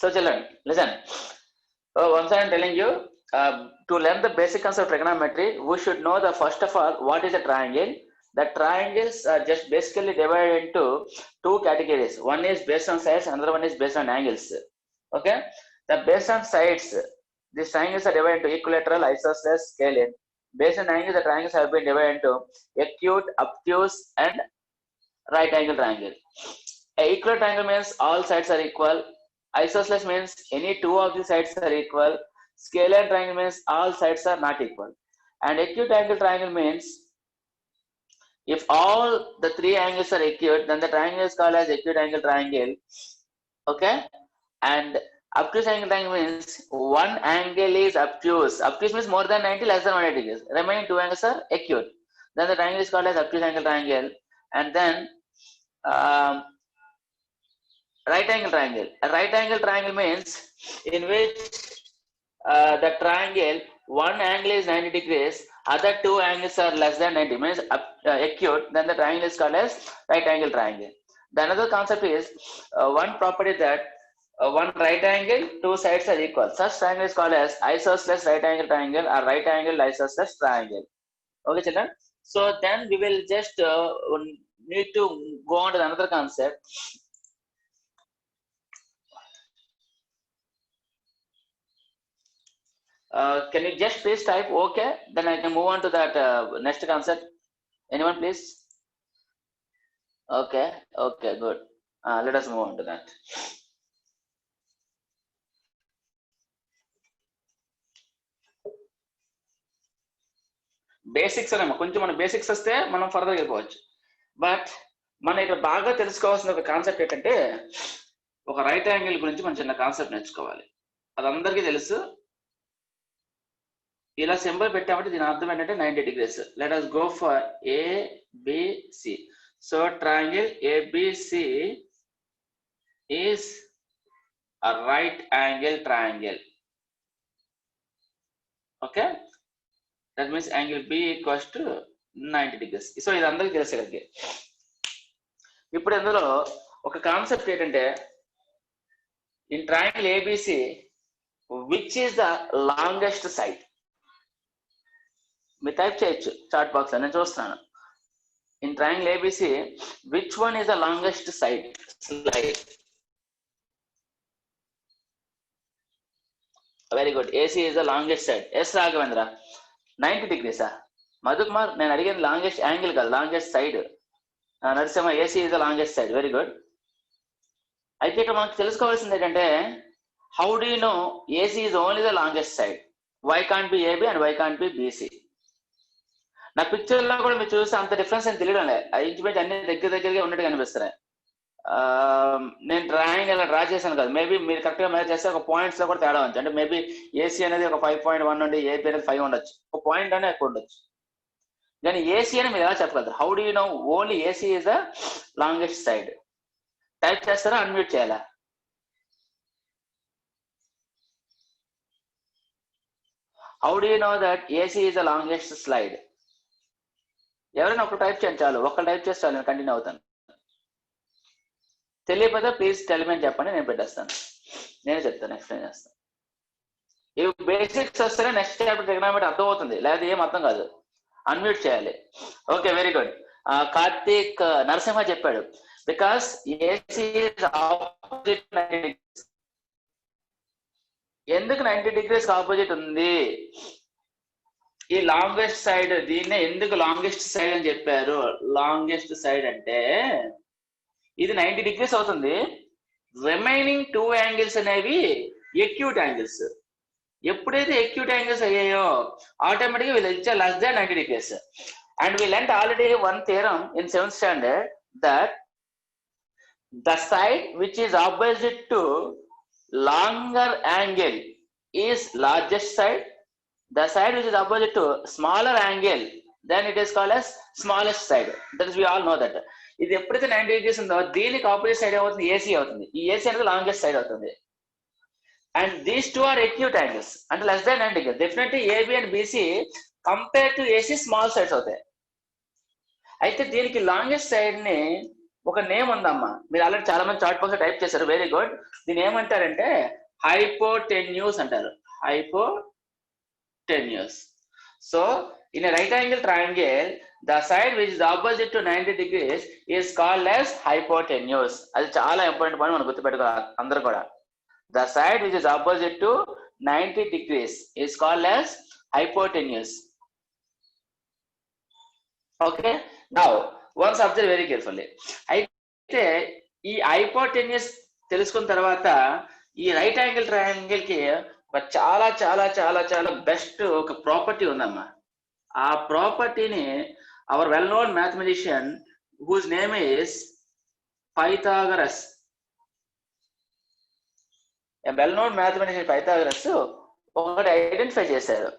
So children, listen. Once I am telling you, to learn the basic concept of trigonometry, we should know the first of all what is a triangle. The triangles are just basically divided into two categories. One is based on sides, another one is based on angles. Okay, the based on sides, these triangles are divided into equilateral, isosceles, scalene. Based on angles, the triangles have been divided into acute, obtuse, and right angle triangle. A equilateral triangle means all sides are equal. Isosceles means any two of the sides are equal. Scalene triangle means all sides are not equal. And acute angle triangle means if all the three angles are acute, then the triangle is called as acute angle triangle. Okay? And obtuse angle triangle means one angle is obtuse. Obtuse means more than 90, less than 180 degrees. Remaining two angles are acute. Then the triangle is called as obtuse angle triangle. And then right angle triangle. A right angle triangle means in which the triangle, one angle is 90 degrees, other two angles are less than 90, means acute, then the triangle is called as right angle triangle. The another concept is one property that one right angle, two sides are equal. Such triangle is called as isosceles right angle triangle or right angle isosceles triangle. Okay, children. So then we will just need to go on to another concept. Can you just please type okay? Then I can move on to that next concept. Anyone please? Okay, okay, good. Let us move on to that. Basics అనేమో కొంచెం మన basics వస్తే మనం further వెళ్ళిపోవచ్చు. But మనం ఇక్కడ బాగా తెలుసుకోవాల్సిన ఒక కాన్సెప్ట్ ఏంటంటే ఒక రైట్ యాంగిల్ గురించి మనం చిన్న కాన్సెప్ట్ నేర్చుకోవాలి. అది అందరికీ తెలుసు. ఇలా సింబల్ పెట్టామంటే దీని అర్థం ఏంటంటే 90 degrees. Let us go for ABC. So triangle ABC is a right angle triangle. Okay, that means angle B equals to 90 degrees. So ఇది అందరికీ తెలిసేది. ఇప్పుడు ఇందులో ఒక కాన్సెప్ట్ ఏంటంటే in triangle ABC which is the longest side? మీరు type చేయొచ్చు chat box లో, నేను చూస్తున్నాను. In triangle ABC which one is the longest side slide? Very good, AC is the longest side. S Raghavendra 90 degrees. Madhukumar నేను అడిగిన longest angle కాదు, longest side. Narasimha AC is the longest side. Very good. అయితే ఇక్కడ మనకు తెలుసుకోవాల్సింది ఏంటంటే how do you know AC is only the longest side? Why can't be AB and why can't B BC? నా picture లో కూడా మీరు చూస్తే అంత డిఫరెన్స్ అని తెలియడం లేదు. ఇంచుమించు అన్ని దగ్గరగా ఉన్నట్టు కనిపిస్తున్నాయి. నేను డ్రాయింగ్ అలా డ్రా చేశాను కదా, మేబీ మీరు కరెక్ట్ గా మెజర్ చేస్తే ఒక పాయింట్స్ లో కూడా తేడా ఉంది. అంటే మేబీ ఏసీ అనేది ఒక 5.1 నుండి ఏబీ అనేది 5 ఉండొచ్చు, ఒక పాయింట్ అనేది ఎక్కువ ఉండొచ్చు. కానీ ఏసీ అని మీరు ఎలా చెప్పగలరు? How do you no only AC is the longest side? Type చేస్తారా, అన్మ్యూట్ చేయాలా? How do you know that AC is the longest slide? ఎవరైనా ఒక టైప్ చేయండి చాలు, ఒక్క టైప్ చేస్తే చాలు, నేను కంటిన్యూ అవుతాను. తెలియకపోతే ప్లీజ్ టెల్ మీ అని చెప్పండి, నేను పెట్టేస్తాను. నేనే చెప్తాను, ఎక్స్ప్లెయిన్ చేస్తాను. ఇవి బేసిక్స్ వస్తేనే నెక్స్ట్ చాప్టర్ ట్రిగనోమెట్రీ అర్థం అవుతుంది, లేకపోతే ఏం అర్థం కాదు. అన్మ్యూట్ చేయాలి. Okay, very good. Karthik Narasimha చెప్పాడు because AC is opposite 90 degrees. ఎందుకు 90 degrees ఆపోజిట్ ఉంది? ఈ లాంగెస్ట్ సైడ్, దీన్నే ఎందుకు లాంగెస్ట్ సైడ్ అని చెప్పారు? లాంగెస్ట్ సైడ్ అంటే ఇది 90 degrees అవుతుంది. రిమైనింగ్ టూ యాంగిల్స్ అనేవి ఎక్యూట్ యాంగిల్స్. ఎప్పుడైతే ఎక్యూట్ యాంగిల్స్ అయ్యాయో ఆటోమేటిక్గా వీళ్ళు ఇచ్చే less than 90 degrees. And we learned already one theorem in 7th standard that the side which is opposite to longer angle is largest side. The side which is opposite to smaller angle, then it is called as smallest side. That is, we all know that. ఇది ఎప్పుడైతే 90 degrees ఉందో దీనికి opposite side అవుతుంది, AC అవుతుంది. ఈ AC అనేది longest side అవుతుంది. And these two are acute angles అంటే less than 90 degrees. Definitely AB and BC compare to AC small sides అవుతాయి. అయితే దీనికి లాంగెస్ట్ సైడ్ ని ఒక నేమ్ ఉందమ్మా, మీరు ఆల్రెడీ చాలా మంది చాట్ బాక్స్ టైప్ చేశారు, వెరీ గుడ్. దీని ఏమంటారంటే హైపోటెన్యూస్ అంటారు, hypotenuse. So in a right angle triangle, the side which is opposite to 90 degrees is called as hypotenuse. అది చాలా ఇంపార్టెంట్ పాయింట్ మనం గుర్తుపెట్టుకోవాలి అందరూ కూడా. The side which is opposite to 90 degrees is called as hypotenuse. Okay, now once observe very carefully. అయితే ఈ hypotenuse తెలుసుకున్న తర్వాత ఈ రైట్ యాంగిల్ ట్రయాంగిల్ కి ఒక చాలా చాలా చాలా చాలా బెస్ట్ ఒక ప్రాపర్టీ ఉందమ్మా. ఆ ప్రాపర్టీని our well known mathematician whose name is Pythagoras, well known mathematician Pythagoras ఒకటి ఐడెంటిఫై చేశాడు.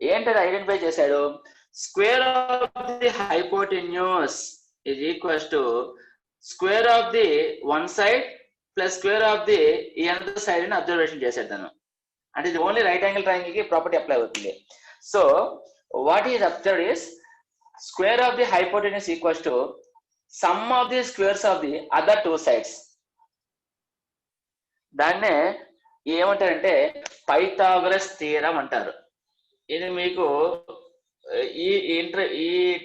ఏంటది ఐడెంటిఫై చేశాడు? Square of the hypotenuse is equals to square of the one side plus square of the another side అని observation చేశాడు తను. అంటే ఇది only right angle triangle కి ప్రాపర్టీ అప్లై అవుతుంది. So what is observed is square of the hypotenuse equals to sum of the squares of the other two sides. దాన్నే ఏమంటారంటే Pythagoras theorem అంటారు. ఇది మీకు ఈ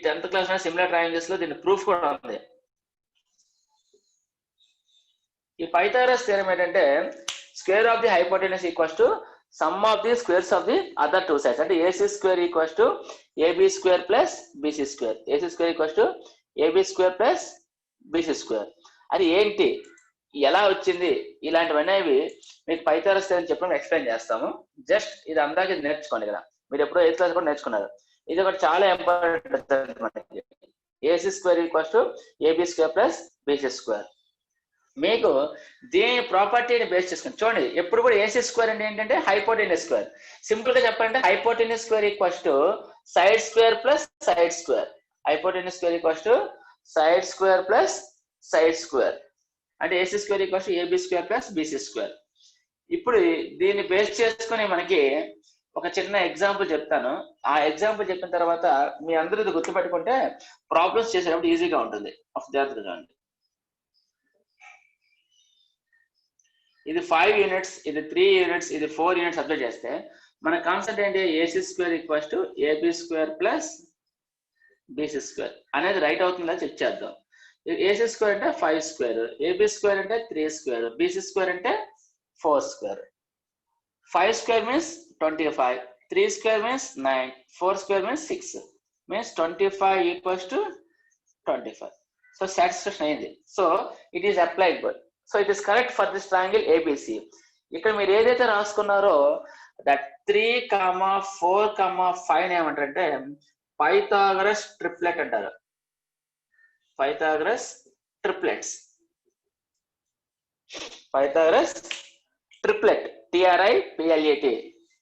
10th క్లాస్ సిమిలర్ ట్రయాంగిల్స్ లో దీని ప్రూఫ్ కూడా ఉంది. ఈ పైథాగరస్ థియరం ఏంటంటే square of the hypotenuse equals to sum of the squares of the other two sides. అంటే AC square equals to AB square plus BC square, AC square equals to AB square plus BC square. అది ఏంటి, ఎలా వచ్చింది, ఇలాంటివన్నీ మీకు Pythagoras theorem చెప్పడం explain చేస్తాము. Just ఇది అందాక నేర్చుకోండి కదా, మీరు ఎప్పుడో 8th క్లాస్ కూడా నేర్చుకున్నారు. ఇది ఒకటి చాలా ఇంపార్టెంట్ మనకి. AC square equals to AB square plus BC square. మీకు దీని ప్రాపర్టీని బేస్ చేసుకుని చూడండి, ఎప్పుడు కూడా ఏసీ స్క్వేర్ అంటే ఏంటంటే హైపోటెన్యూస్ స్క్వేర్. సింపుల్ గా చెప్పాలంటే hypotenuse square equals to side square plus side square. Hypotenuse square equals to side square plus side square. అంటే AC square equals to AB square plus BC square. ఇప్పుడు దీన్ని base చేసుకుని మనకి ఒక చిన్న example చెప్తాను. ఆ ఎగ్జాంపుల్ చెప్పిన తర్వాత మీ అందరూ ఇది గుర్తుపెట్టుకుంటే ప్రాబ్లమ్స్ చేసేటప్పుడు ఈజీగా ఉంటుంది. జాగ్రత్తగా అండి. ఇది 5 యూనిట్స్, ఇది 3 యూనిట్స్, ఇది 4 యూనిట్స్ అప్లై చేస్తే మన కాన్సెప్ట్ ఏంటి? AC square equals to AB square plus BC square అనేది రైట్ అవుతుందా చెక్ చేద్దాం. ఏసీ స్క్వేర్ అంటే 5 స్క్వేర్, ఏబి స్క్వేర్ అంటే 3 స్క్వేర్, బీసీ స్క్వేర్ అంటే 4 square. 5 square means 25, 3 square means 9, 4 square means 6, means 25 equals to 25. So satisfaction అయింది. So it is applicable. So it is correct for this triangle ABC. ఇక్కడ మీరు ఏదైతే రాసుకున్నారో that 3, 4, 5 ఏమంటారంటే Pythagoras triplet అంటారు. Pythagoras triplets, Pythagoras triplet, TRIPLET,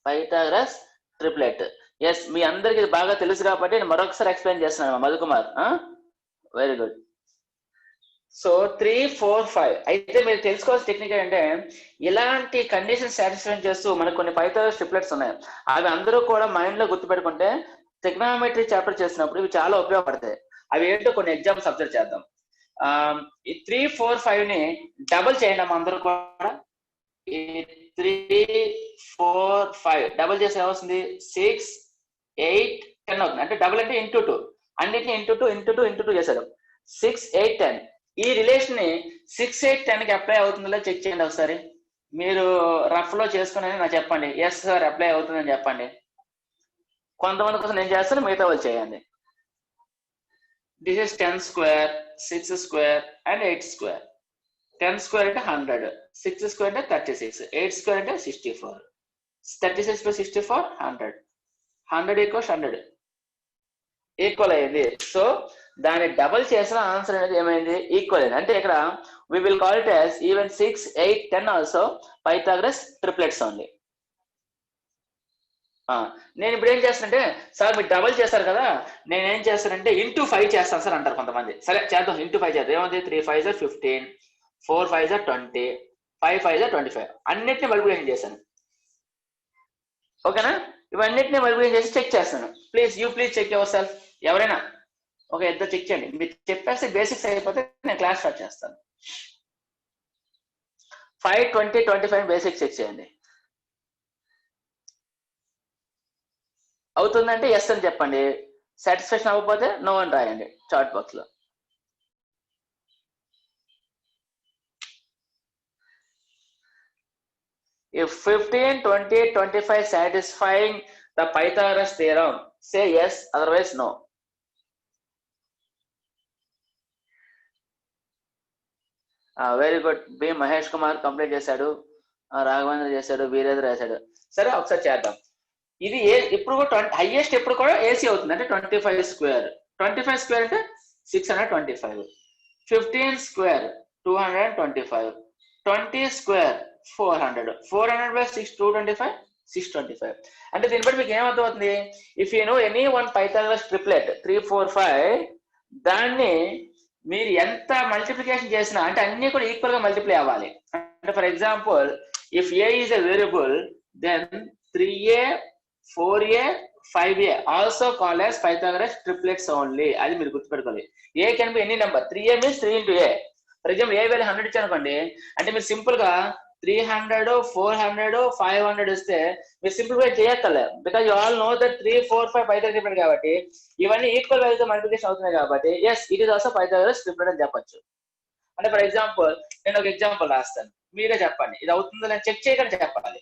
Pythagoras triplet. Yes, మీ అందరికి బాగా తెలుసు కాబట్టి నేను మరొకసారి ఎక్స్ప్లెయిన్ చేస్తున్నాను మధుకుమార్. Very good. సో 3, 4, 5 అయితే మీరు తెలుసుకోవాల్సిన టెక్నిక్ ఏంటంటే ఇలాంటి కండిషన్ సాటిస్ఫై చేస్తూ మనకు కొన్ని పైథాగరస్ ట్రిప్లెట్స్ ఉన్నాయి. అవి అందరూ కూడా మైండ్ లో గుర్తుపెట్టుకుంటే ట్రిగ్నోమెట్రీ చాప్టర్ చేసినప్పుడు ఇవి చాలా ఉపయోగపడతాయి. అవి ఏంటో కొన్ని ఎగ్జాంపుల్స్ అబ్జర్వ్ చేద్దాం. ఈ 3, 4, 5 ని డబుల్ చేయండి అమ్మ అందరూ కూడా. ఈ 3, 4, 5 డబుల్ చేస్తే ఏమవుతుంది? 6, 8, 10 అవుతుంది. అంటే డబుల్ అంటే ఇంటూ 2, అన్నిటిని ఇంటూ 2 చేశారు. 6, 8, 10. ఈ రిలేషన్ ని 6, 8, 10 కి అప్లై అవుతుందో చెక్ చేయండి ఒకసారి. మీరు రఫ్ లో చేసుకుని నాకు చెప్పండి. ఎస్ సార్ అప్లై అవుతుందని చెప్పండి. కొంతమంది కోసం నేను చేస్తాను, మిగతా వాళ్ళు చేయండి. This is 10 square, 6 square and 8 square. 10 square అంటే 100, 6 స్క్వేర్ అంటే 36, 8 స్క్వేర్ అంటే 64. 36 + 64 100. 100 = 100 ఈక్వల్ అయింది. సో దాన్ని డబుల్ చేసిన ఆన్సర్ అనేది ఏమైంది? ఈక్వల్ అయింది. అంటే ఇక్కడ we will call it as even 6, 8, 10 also Pythagoras triplets only. నేను ఇప్పుడు ఏం చేస్తానంటే సార్ మీరు డబుల్ చేస్తారు కదా, నేను ఏం చేస్తానంటే ఇంటూ 5 చేస్తాను సార్ అంటారు కొంతమంది. సరే చేద్దాం, ఇంటూ 5 చేద్దాం. ఏముంది? 3 5 = 15, 4 5 = 20, 5 5 = 25. అన్నిటిని మల్టిప్లికేషన్ చేశాను. ఓకేనా? ఇవన్నిటిని మల్టిప్లికేషన్ చేసి చెక్ చేస్తాను. Please check yourself. ఎవరైనా ఒక ఇద్దరు చెక్ చేయండి. మీరు చెప్పేస్తే బేసిక్స్ అయిపోతే నేను క్లాస్ స్టార్ట్ చేస్తాను. 5, 20, 25 బేసిక్స్ చెక్ చేయండి. అవుతుందంటే ఎస్ అని చెప్పండి. సాటిస్ఫాక్షన్ అవ్వకపోతే నో అని రాయండి చాట్ బాక్స్ లో. If 15, 20, 25 satisfying the Pythagoras theorem, say yes, otherwise no. Very good. B Mahesh Kumar complete చేశాడు, రాఘవేంద్ర చేశాడు, వీరేంద్ర చేశాడు. సరే ఒకసారి చేద్దాం. ఇది ఇప్పుడు కూడా హైయెస్ట్ ఎప్పుడు కూడా ఏసీ అవుతుంది అంటే 25 స్క్వేర్. 25 స్క్వేర్ అంటే 625. 15 స్క్వేర్ 225. 20 స్క్వేర్ 400. 400 by 6, 225, 625. అంటే దీన్ని బట్టి మీకు ఏమర్థం అవుతుంది? If you know any one Pythagoras triplet 3, 4, 5, దాన్ని మీరు ఎంత మల్టిప్లికేషన్ చేసినా అంటే అన్ని కూడా ఈక్వల్ గా మల్టిప్లై అవ్వాలి. అంటే for example if A is a variable then 3a, 4a, 5a also call as Pythagoras triplets only. అది మీరు గుర్తుపెట్టుకోవాలి. A can be any number. 3a means 3 into a. For example A value 100 ఇచ్చాను అనుకోండి, అంటే మీరు simple గా 300, 400, 500 ఇస్తే మీరు సింప్లిఫై చేయక్కర్లే. Because you all know that 3, 4, 5 Pythagoras triplet కాబట్టి ఇవన్నీ ఈక్వల్ వాల్యూతో మల్టిప్లికేషన్ అవుతున్నాయి కాబట్టి yes it is also Pythagoras triplet అని చెప్పొచ్చు. అంటే ఫర్ ఎగ్జాంపుల్ నేను ఒక ఎగ్జాంపుల్ రాస్తాను, మీరే చెప్పండి ఇది అవుతుందో నేను చెక్ చేయకుండా చెప్పాలి.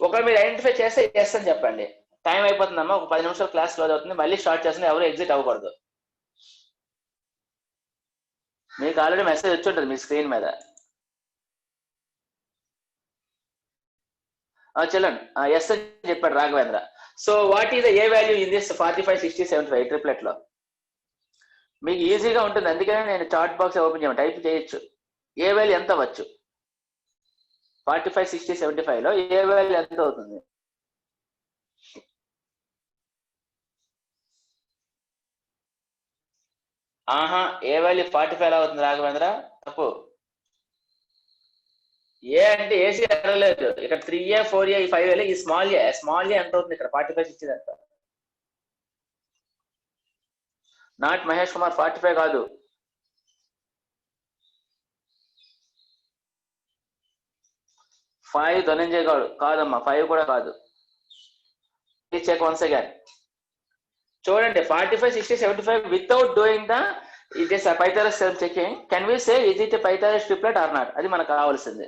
ఒకవేళ మీరు ఐడెంటిఫై చేస్తే ఎస్ అని చెప్పండి. టైం అయిపోతుందమ్మా, ఒక 10 నిమిషాలు క్లాస్ క్లోజ్ అవుతుంది, మళ్ళీ స్టార్ట్ చేస్తుంది, ఎవరు ఎగ్జిట్ అవ్వకూడదు. మీకు ఆల్రెడీ మెసేజ్ వచ్చి ఉంటుంది మీ స్క్రీన్ మీద. చెల్లండి. ఎస్ అని చెప్పాడు Raghavendra. So what is the A value in this 45, 60, 75 triplet లో? మీకు ఈజీగా ఉంటుంది, అందుకనే నేను చాట్ బాక్స్ ఓపెన్ చేయమని టైప్ చేయొచ్చు. ఏ వాల్యూ ఎంత అవ్వచ్చు? 45, 60, 75 లో ఏ వాల్యూ ఎంత అవుతుంది? ఆహా, ఏ వాల్యూ 45 అవుతుంది రాఘవేంద్ర? తప్పు. ఏ అంటే ఏసీ అడగలేదు ఇక్కడ. 3a, 4a, 5a, ఈ స్మాల్ ఏ ఎంత అవుతుంది ఇక్కడ? 45, 60 ఎంత? నాట్ మహేష్ కుమార్, 45 కాదు. 5 ధనంజయ్ గారు కాదమ్మా, 5 కూడా కాదు. Check once again. చూడండి 45, 60, 75 without doing the it is Pythagoras self checking. Can we say is it Pythagoras triplet or not? అది మనకు కావాల్సింది.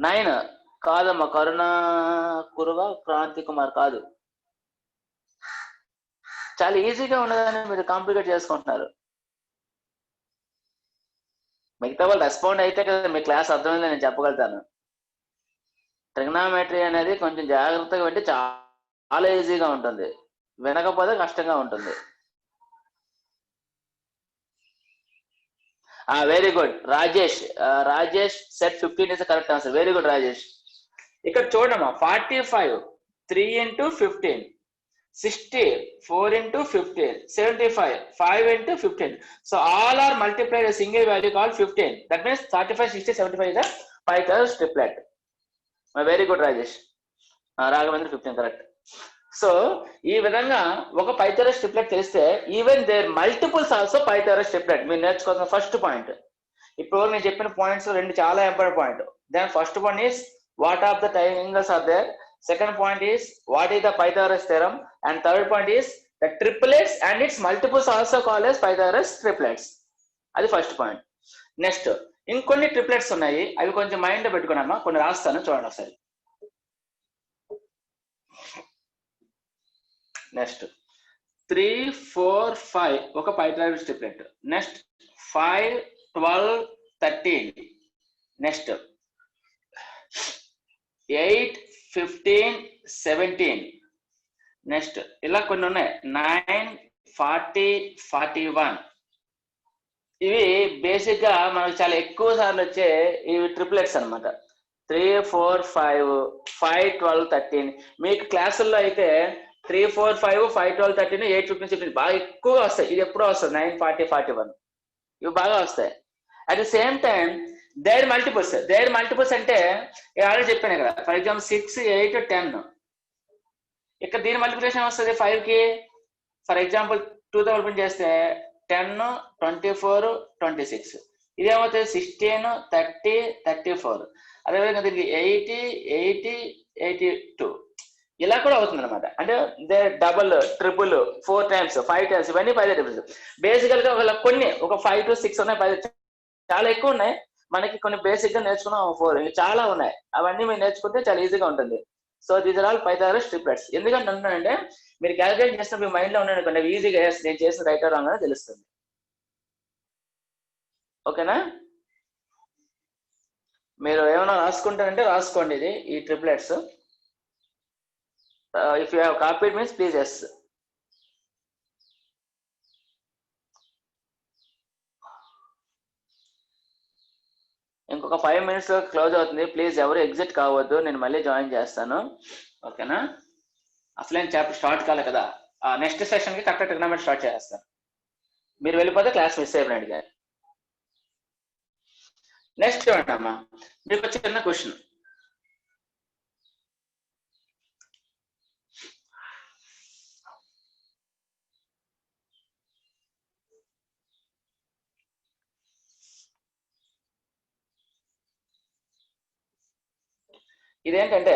9 కాదమ్మా, కరుణ కురువ క్రాంతి కుమార్ కాదు. చాలా ఈజీగా ఉన్నదని మీరు కాంప్లికేట్ చేసుకుంటున్నారు. మిగతా వాళ్ళు రెస్పాండ్ అయితే కదా మీ క్లాస్ అర్థమైందని నేను చెప్పగలుగుతాను. ట్రిగ్నామెట్రీ అనేది కొంచెం జాగ్రత్తగా పెట్టి చాలా ఈజీగా ఉంటుంది, వినకపోతే కష్టంగా ఉంటుంది. Very good Rajesh. Rajesh set 15 is correct answer. Very good Rajesh. ఇక్కడ చూడమ్మా 45 3 into 15, 60 4 into 15, 75 5 into 15. So all are multiplied a single value called 15. That means 35, 60, 75 is a Pythagoras triplet. Very good Rajesh. Raghavendra 15 correct. So ఈ విధంగా ఒక పైథాగరస్ ట్రిప్లెట్ తెలిస్తే even their multiples also Pythagoras triplet. మీరు నేర్చుకోవాల్సిన first point. ఇప్పుడు నేను చెప్పిన points రెండు చాలా important point. Then first one is what are the triangles are there. Second point is what is the Pythagoras theorem. And third point is the triplets and its multiples also called as Pythagoras triplets. అది first point. Next ఇంకొన్ని triplets ఉన్నాయి, అవి కొంచెం mind లో పెట్టుకున్నామా, కొన్ని రాస్తాను చూడండి ఒకసారి. నెక్స్ట్ 3, 4, 5 ఒక Pythagoras triplet. Next 5, 12, 13. Next 8, 15, 17. Next ఇలా కొన్ని ఉన్నాయి 9, 40, 41. ఇవి బేసిక్ గా మనకు చాలా ఎక్కువ సార్లు వచ్చే ఇవి ట్రిప్లెట్స్ అనమాట. 3, 4, 5, 5, 12, 13. మీకు క్లాసుల్లో అయితే 3, 4, 5, 5, 12, 13, 8, 15, 16 బాగా ఎక్కువగా వస్తాయి. ఇది ఎప్పుడో వస్తుంది 9, 40, 41. ఇవి బాగా వస్తాయి. At the same time their multiples అంటే ఆల్రెడీ చెప్పాను ఇక్కడ. For example 6, 8, 10. ఇక్కడ దీని మల్టిప్లికేషన్ వస్తుంది 5 కి. ఫర్ ఎగ్జాంపుల్ 2తో ఓపెన్ చేస్తే 10, 24, 26. ఇదేమవుతుంది 16, 30, 34. అదేవిధంగా దీనికి 80, 80, 82 ఇలా కూడా అవుతుంది అనమాట. అంటే డబుల్, ట్రిపుల్, 4 times, 5 times ఇవన్నీ 10 డిఫరెన్స్. బేసికల్ గా కొన్ని ఒక 5 to 6 ఉన్నాయి, 10 చాలా ఎక్కువ ఉన్నాయి. మనకి కొన్ని బేసిక్ గా నేర్చుకున్నాం 4, చాలా ఉన్నాయి. అవన్నీ మీరు నేర్చుకుంటే చాలా ఈజీగా ఉంటుంది. So these are all Pythagoras triplets. ఎందుకంటే అంటున్నానంటే మీరు క్యాలిక్యులేట్ చేసినప్పుడు మీ మైండ్ లో ఉన్నాను అనుకోండి, ఈజీగా నేను చేసిన రైట్ ఆర్ రాంగ్ అని తెలుస్తుంది. ఓకేనా? మీరు ఏమైనా రాసుకుంటారంటే రాసుకోండి ఇది, ఈ triplets. If you have copied means please yes. ఇంకొక 5 minutes లో క్లోజ్ అవుతుంది. ప్లీజ్ ఎవరు ఎగ్జిట్ కావద్దు, నేను మళ్ళీ జాయిన్ చేస్తాను. ఓకేనా? అసలేం చాప్టర్ స్టార్ట్ కాలే కదా. నెక్స్ట్ సెషన్ కి కరెక్ట్ ట్రిగ్నోమెట్రీ స్టార్ట్ చేస్తాను. మీరు వెళ్ళిపోతే క్లాస్ మిస్ అయిపోయినట్టు గారు. నెక్స్ట్ ఏంటమ్మా, మీకు చిన్న క్వశ్చన్. ఇదేంటంటే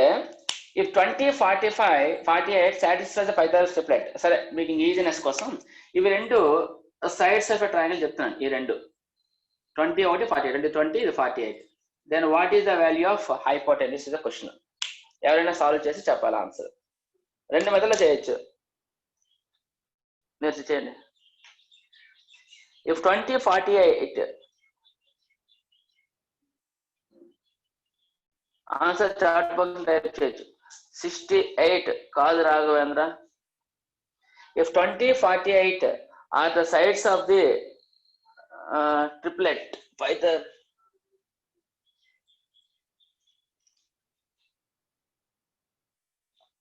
if 20, 45, 48 satisfies the Pythagoras triplet. సరే మీకు ఈజీనెస్ కోసం ఇవి రెండు సైడ్స్ ఆఫ్ ఎ ట్రయాంగిల్ చెప్తున్నాను. ఈ రెండు 20 ఒకటి 48, 20 ఇది 48. Then what is the value of hypotenuse is the question. ఎవరైనా సాల్వ్ చేసి చెప్పాలి ఆన్సర్. రెండు మెథడ్లో చేయొచ్చు, మీరు చేయండి. if 20, 48 answer chat box type చేయొచ్చు. 68 కాదు Raghavendra. if 20, 48 are the sides of the triplet Python.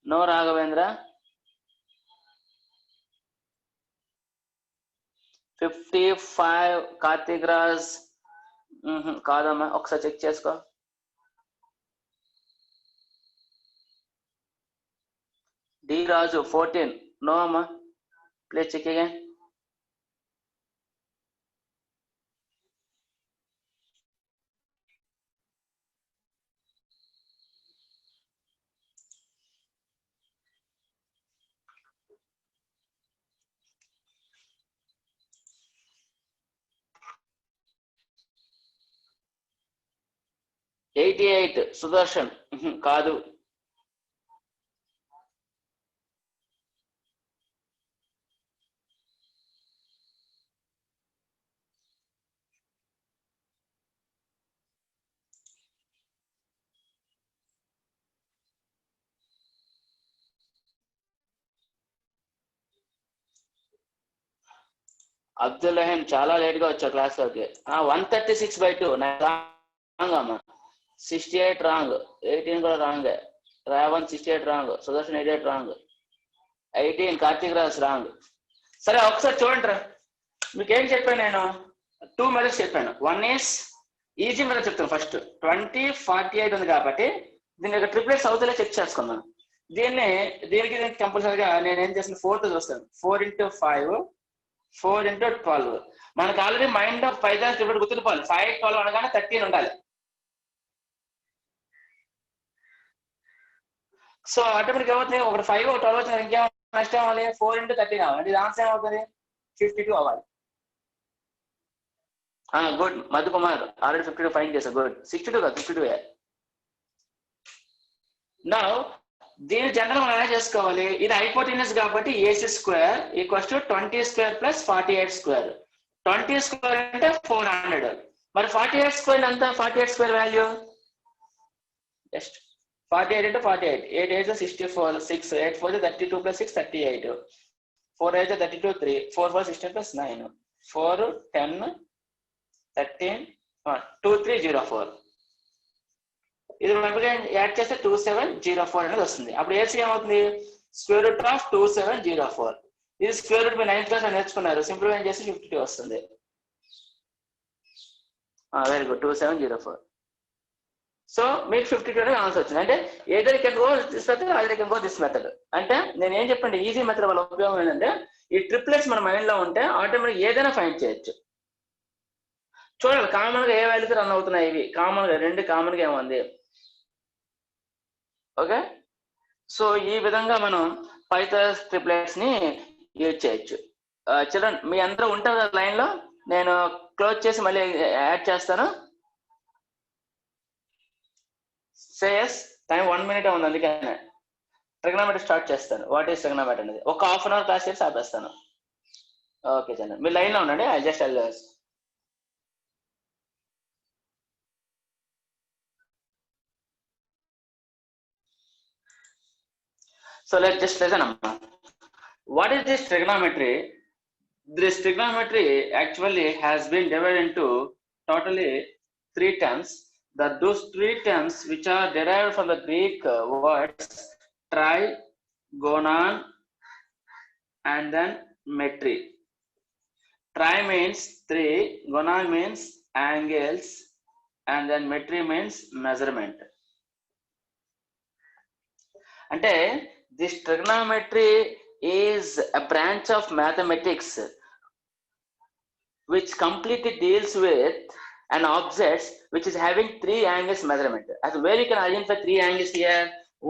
No Raghavendra. 55 Karthik Raj కాదమ్మా, ఒకసారి చెక్ చేసుకో. డి రాజు 14 నో అమ్మా, please check again. Eight Sudarshan కాదు. అబ్దుల్ రహీం చాలా లేట్ గా వచ్చావు క్లాస్ లోకి. 136/2 రాంగ్ అమ్మా. 68 రాంగ్, 18 కూడా wrong. Ravan 68 wrong, Sudarshan 88 wrong, 18 Karthik Raj wrong. సరే ఒకసారి చూడండి రా, మీకు ఏం చెప్పాను నేను? 2 మెథడ్స్ చెప్పాను. వన్ ఈస్ ఈజీ మెథడ్ చెప్తాను. ఫస్ట్ 20, 48 ఉంది కాబట్టి దీని యొక్క ట్రిప్లెట్స్ అవుతుందో చెక్ చేసుకున్నాను. దీనికి కంపల్సరీగా నేను ఏం చేస్తాను, 4తో చూస్తాను. 4 into 5, 4 into 12. మనకు already mind of Pythagoras triplet గుర్తుండిపోవాలి. 5, 12 అనగానే 13 ఉండాలి. సో ఆటోమేటిక్ ఏమవుతుంది, ఒకటి 5, ఒక 12 వచ్చిన ఇంకేమో నెక్స్ట్ అవ్వాలి 4 into 13 అవ్వాలి. ఇది ఆన్సర్ ఏమవుతుంది 52 అవ్వాలి. Good Madhu Kumar, already 52 fine చేశారు. గుడ్. 62 కాదు 52. నా దీని జనరల్ మనం ఎలా చేసుకోవాలి, ఇది హైపోటెన్యూస్ కాబట్టి AC² = 20² + 48². 20² అంటే 400. మరి 48² ఎంత? 48² వాల్యూ జస్ట్ 48 into 48. 8 8 64, 6 8 4 32 + 6 38, 4 8 32, 3 4 4 16 + 9 4 10 13 2304. ఇది మనకి యాడ్ చేస్తే 2704 అనేది వస్తుంది. అప్పుడు ఏసీ ఏమవుతుంది, √2704. ఇది స్క్వేర్ రూట్ మీ 9th క్లాస్ నేర్చుకున్నారు. సింప్లిఫై చేస్తే 52 వస్తుంది. Very good 2704. సో మీకు 52 ఆన్సర్ వచ్చింది. అంటే either can go this method either can go this method. అంటే నేను ఏం చెప్పండి, ఈజీ మెథడ్ వల్ల ఉపయోగం ఏంటంటే ఈ ట్రిప్లెట్స్ మన మైండ్ లో ఉంటే ఆటోమేటిక్ ఏదైనా ఫైండ్ చేయొచ్చు. చూడాలి కామన్ గా ఏ వాల్యూతో రన్ అవుతున్నాయి ఇవి, కామన్ గా 2 కామన్ గా ఏముంది. ఓకే, సో ఈ విధంగా మనం పైథాగరస్ ట్రిప్లెట్స్ ని యూజ్ చేయొచ్చు. చిల్డ్రన్ మీ అందరూ ఉంటారు కదా లైన్ లో, నేను క్లోజ్ చేసి మళ్ళీ యాడ్ చేస్తాను. సేయస్ టైం 1 minute ఉంది, అందుకనే ట్రిగ్నోమెట్రీ స్టార్ట్ చేస్తాను. వాట్ ఈస్ ట్రిగ్నోమెట్రీ అనేది ఒక హాఫ్ అన్ అవర్ క్లాస్ చేసి ఆపేస్తాను. ఓకే చిల్డ్రన్ మీరు లైన్ లో ఉండండి. I just tell you. So let's just listen. What is this trigonometry? This trigonometry actually has been divided into totally 3 terms. Those 3 terms which are derived from the Greek words tri, gonon, and then metry. Tri means 3, gonon means angles, and then metry means measurement. Ante this trigonometry is a branch of mathematics which completely deals with an object which is having 3 angles measurement. As where you can identify 3 angles here,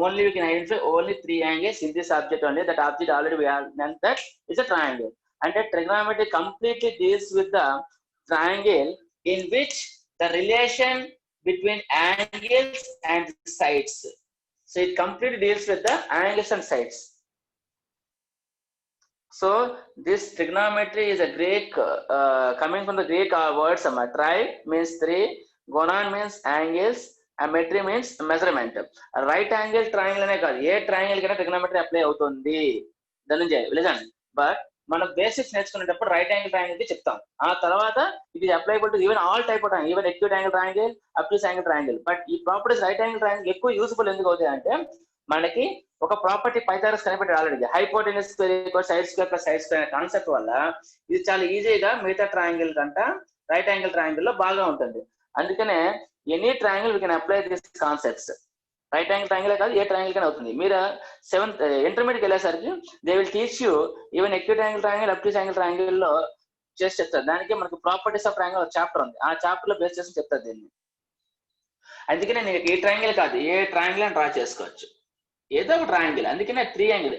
only we can identify only 3 angles in this object only. That object already we have meant that is a triangle. And that trigonometry completely deals with the triangle in which the relation between angles and sides. So it completely deals with the angles and sides. So this trigonometry is a Greek, coming from the Greek words. Tri means 3, gonon means angles, and metry means measurement. Right angle triangle ane kaadu, ఏ triangle కైనా trigonometry apply అవుతుంది. Dhananjay listen, but మనం basics నేర్చుకునేటప్పుడు right angle triangle కి చెప్తాం. ఆ తర్వాత ఇది applicable to even all type of triangle, even acute angle triangle, obtuse angle triangle. But ఈ ప్రాపర్టీస్ రైట్ యాంగిల్ ట్రయాంగిల్ ఎక్కువ యూస్ఫుల్ ఎందుకు అవుతాయి అంటే మనకి ఒక ప్రాపర్టీ పైథాగరస్ కనిపెట్టాడు already, hypotenuse square equal side square plus side square అనే concept వల్ల ఇది చాలా ఈజీగా మిగతా ట్రయాంగిల్ కంట రైట్ యాంగిల్ ట్రయాంగిల్ లో బాగా ఉంటుంది. అందుకనే any triangle we can apply this concepts. Right angle triangle కాదు, ఏ ట్రయాంగిల్ కానీ అవుతుంది. మీరు 7th ఇంటర్మీడియట్ వెళ్ళేసరికి they will teach you even acute angle triangle, obtuse angle triangle లో చేసి చెప్తారు. దానికి మనకి ప్రాపర్టీస్ ఆఫ్ ట్రయాంగిల్ చాప్టర్ ఉంది, ఆ చాప్టర్ లో బేస్ చేసి చెప్తారు దీన్ని. అందుకనే నేను ఏ ట్రయాంగిల్ కాదు, ఏ ట్రయాంగిల్ అని డ్రా చేసుకోవచ్చు, ఏదో ఒక ట్రయాంగిల్. అందుకనే 3 angle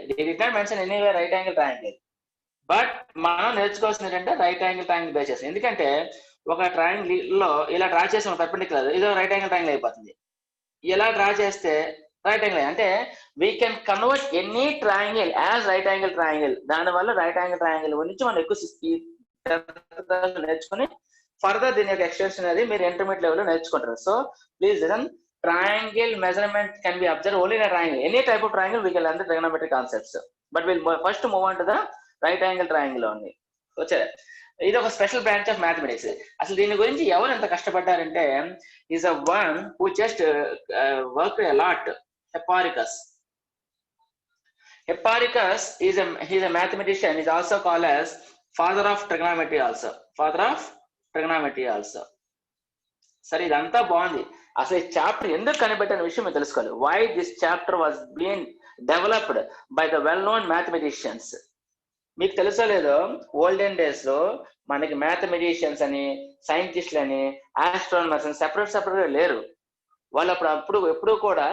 mention anyway right angle triangle. But మనం నేర్చుకోవాల్సింది ఏంటంటే రైట్ యాంగిల్ ట్రయాంగిల్ బేస్ చేసి. ఎందుకంటే ఒక ట్రయాంగిల్ లో ఇలా డ్రా చేసిన పర్పెండిక్యులర్ ఇదో రైట్ యాంగిల్ ట్రయాంగిల్ అయిపోతుంది. ఇలా డ్రా చేస్తే రైట్ యాంగిల్ అంటే we can convert any triangle as right angle triangle. దానివల్ల రైట్ యాంగిల్ ట్రయాంగిల్ గురించి మనం ఎక్కువ నేర్చుకుని ఫర్దర్ దీని యొక్క ఎక్స్టెన్షన్ అనేది మీరు ఇంటర్మీడియట్ లెవెల్ లో నేర్చుకుంటారు. So please listen, triangle measurement can be observed only in a triangle. Any type of triangle we can learn the trigonometric concepts, but we'll first move on to the right angle triangle only. Okay, ఇది ఒక special branch of mathematics. అసలు దీని గురించి ఎవరు ఎంత కష్టపడ్డారంటే is a one who just work a lot, Hipparchus. Hipparchus is a mathematician, is also called as father of trigonometry also, father of trigonometry also. సరే ఇదంతా బాగుంది, అసలు ఈ చాప్టర్ ఎందుకు కనిపెట్టిన విషయం మీరు తెలుసుకోవాలి. Why this chapter was been developed by the well known mathematicians. మీకు తెలుసో లేదో, ఓల్డెన్ డేస్ లో మనకి మ్యాథమెటిషియన్స్ అని, సైంటిస్టులు అని, ఆస్ట్రానమర్స్ అని సెపరేట్ లేరు. వాళ్ళు అప్పుడు ఎప్పుడు కూడా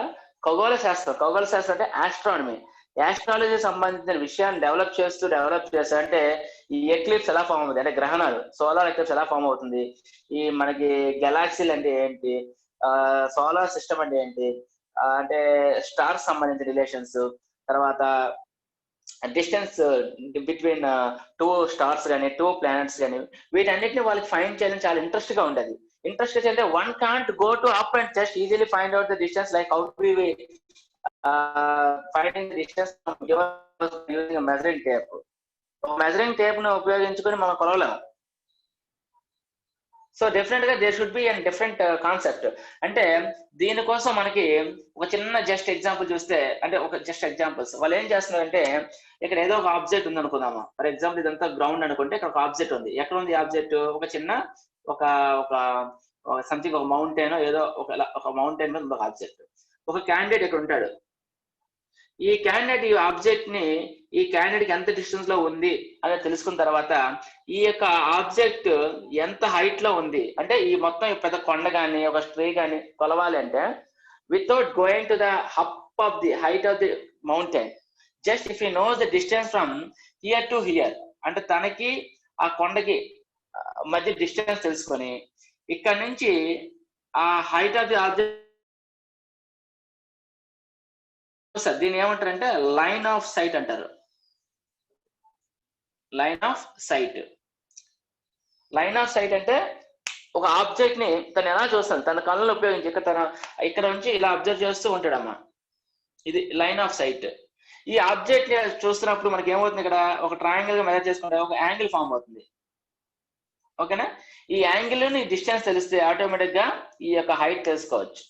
ఖగోళ శాస్త్రం అంటే ఆస్ట్రానమీ, యాస్ట్రాలజీ సంబంధించిన విషయాన్ని డెవలప్ చేస్తూ అంటే ఈ ఎక్లిప్స్ ఎలా ఫామ్ అవుతుంది, అంటే గ్రహణాలు, సోలార్ ఎక్లిప్స్ ఎలా ఫామ్ అవుతుంది, ఈ మనకి గెలాక్సీలు అంటే ఏంటి, సోలార్ సిస్టమ్ అంటే ఏంటి, అంటే స్టార్స్ సంబంధించిన రిలేషన్స్, తర్వాత డిస్టెన్స్ బిట్వీన్ 2 స్టార్స్ కానీ 2 ప్లానెట్స్ కానీ, వీటన్నిటిని వాళ్ళకి ఫైండ్ చేయాలని చాలా ఇంట్రెస్ట్ గా ఉండేది. ఇంట్రెస్ట్ అంటే one can't go to up and just easily find out the distance like how we finding the distance using measuring tape. Measuring tape ను ఉపయోగించుకొని మనం కొలవలేము. సో డెఫినెట్ గా there should be and different concept. అంటే దీనికోసం మనకి ఒక చిన్న జస్ట్ ఎగ్జాంపుల్ చూస్తే, అంటే ఒక జస్ట్ ఎగ్జాంపుల్స్ వాళ్ళు ఏం చేస్తున్నారంటే, ఇక్కడ ఏదో ఒక ఆబ్జెక్ట్ ఉంది అనుకుందామా, ఫర్ ఎగ్జాంపుల్ ఇదంతా గ్రౌండ్ అనుకుంటే ఇక్కడ ఒక ఆబ్జెక్ట్ ఉంది. ఎక్కడ ఉంది ఆబ్జెక్ట్? ఒక చిన్న ఒక సంథింగ్ ఒక మౌంటైన్ ఏదో ఒక మౌంటైన్ మీద ఒక ఆబ్జెక్ట్. ఒక క్యాండిడేట్ ఇక్కడ ఉంటాడు. ఈ క్యాండిడేట్ ఈ ఆబ్జెక్ట్ ని ఈ క్యాండిడేట్ ఎంత డిస్టెన్స్ లో ఉంది అని తెలుసుకున్న తర్వాత ఈ యొక్క ఆబ్జెక్ట్ ఎంత హైట్ లో ఉంది అంటే ఈ మొత్తం పెద్ద కొండ కానీ ఒక ట్రీ కానీ కొలవాలి అంటే without going to the hop of the height of the mountain, just if you knows the distance from here to hear అంటే తనకి ఆ కొండకి మధ్య డిస్టెన్స్ తెలుసుకొని ఇక్కడ నుంచి ఆ హైట్ ఆఫ్ ది ఆబ్జెక్ట్ దీన్ని ఏమంటారంటే లైన్ ఆఫ్ సైట్ అంటారు. Line of sight. Line of sight అంటే ఒక ఆబ్జెక్ట్ ని తను ఎలా చూస్తాను తన కళ్ళను ఉపయోగించి ఇక్కడ నుంచి ఇలా అబ్జర్వ్ చేస్తూ ఉంటాడమ్మా. ఇది లైన్ ఆఫ్ సైట్. ఈ ఆబ్జెక్ట్ ని చూస్తున్నప్పుడు మనకి ఏమవుతుంది, ఇక్కడ ఒక ట్రయాంగిల్ గా మెజర్ చేసుకుంటే ఒక యాంగిల్ ఫామ్ అవుతుంది. ఓకేనా? ఈ యాంగిల్ ని డిస్టెన్స్ తెలిస్తే ఆటోమేటిక్ గా ఈ యొక్క హైట్ తెలుసుకోవచ్చు.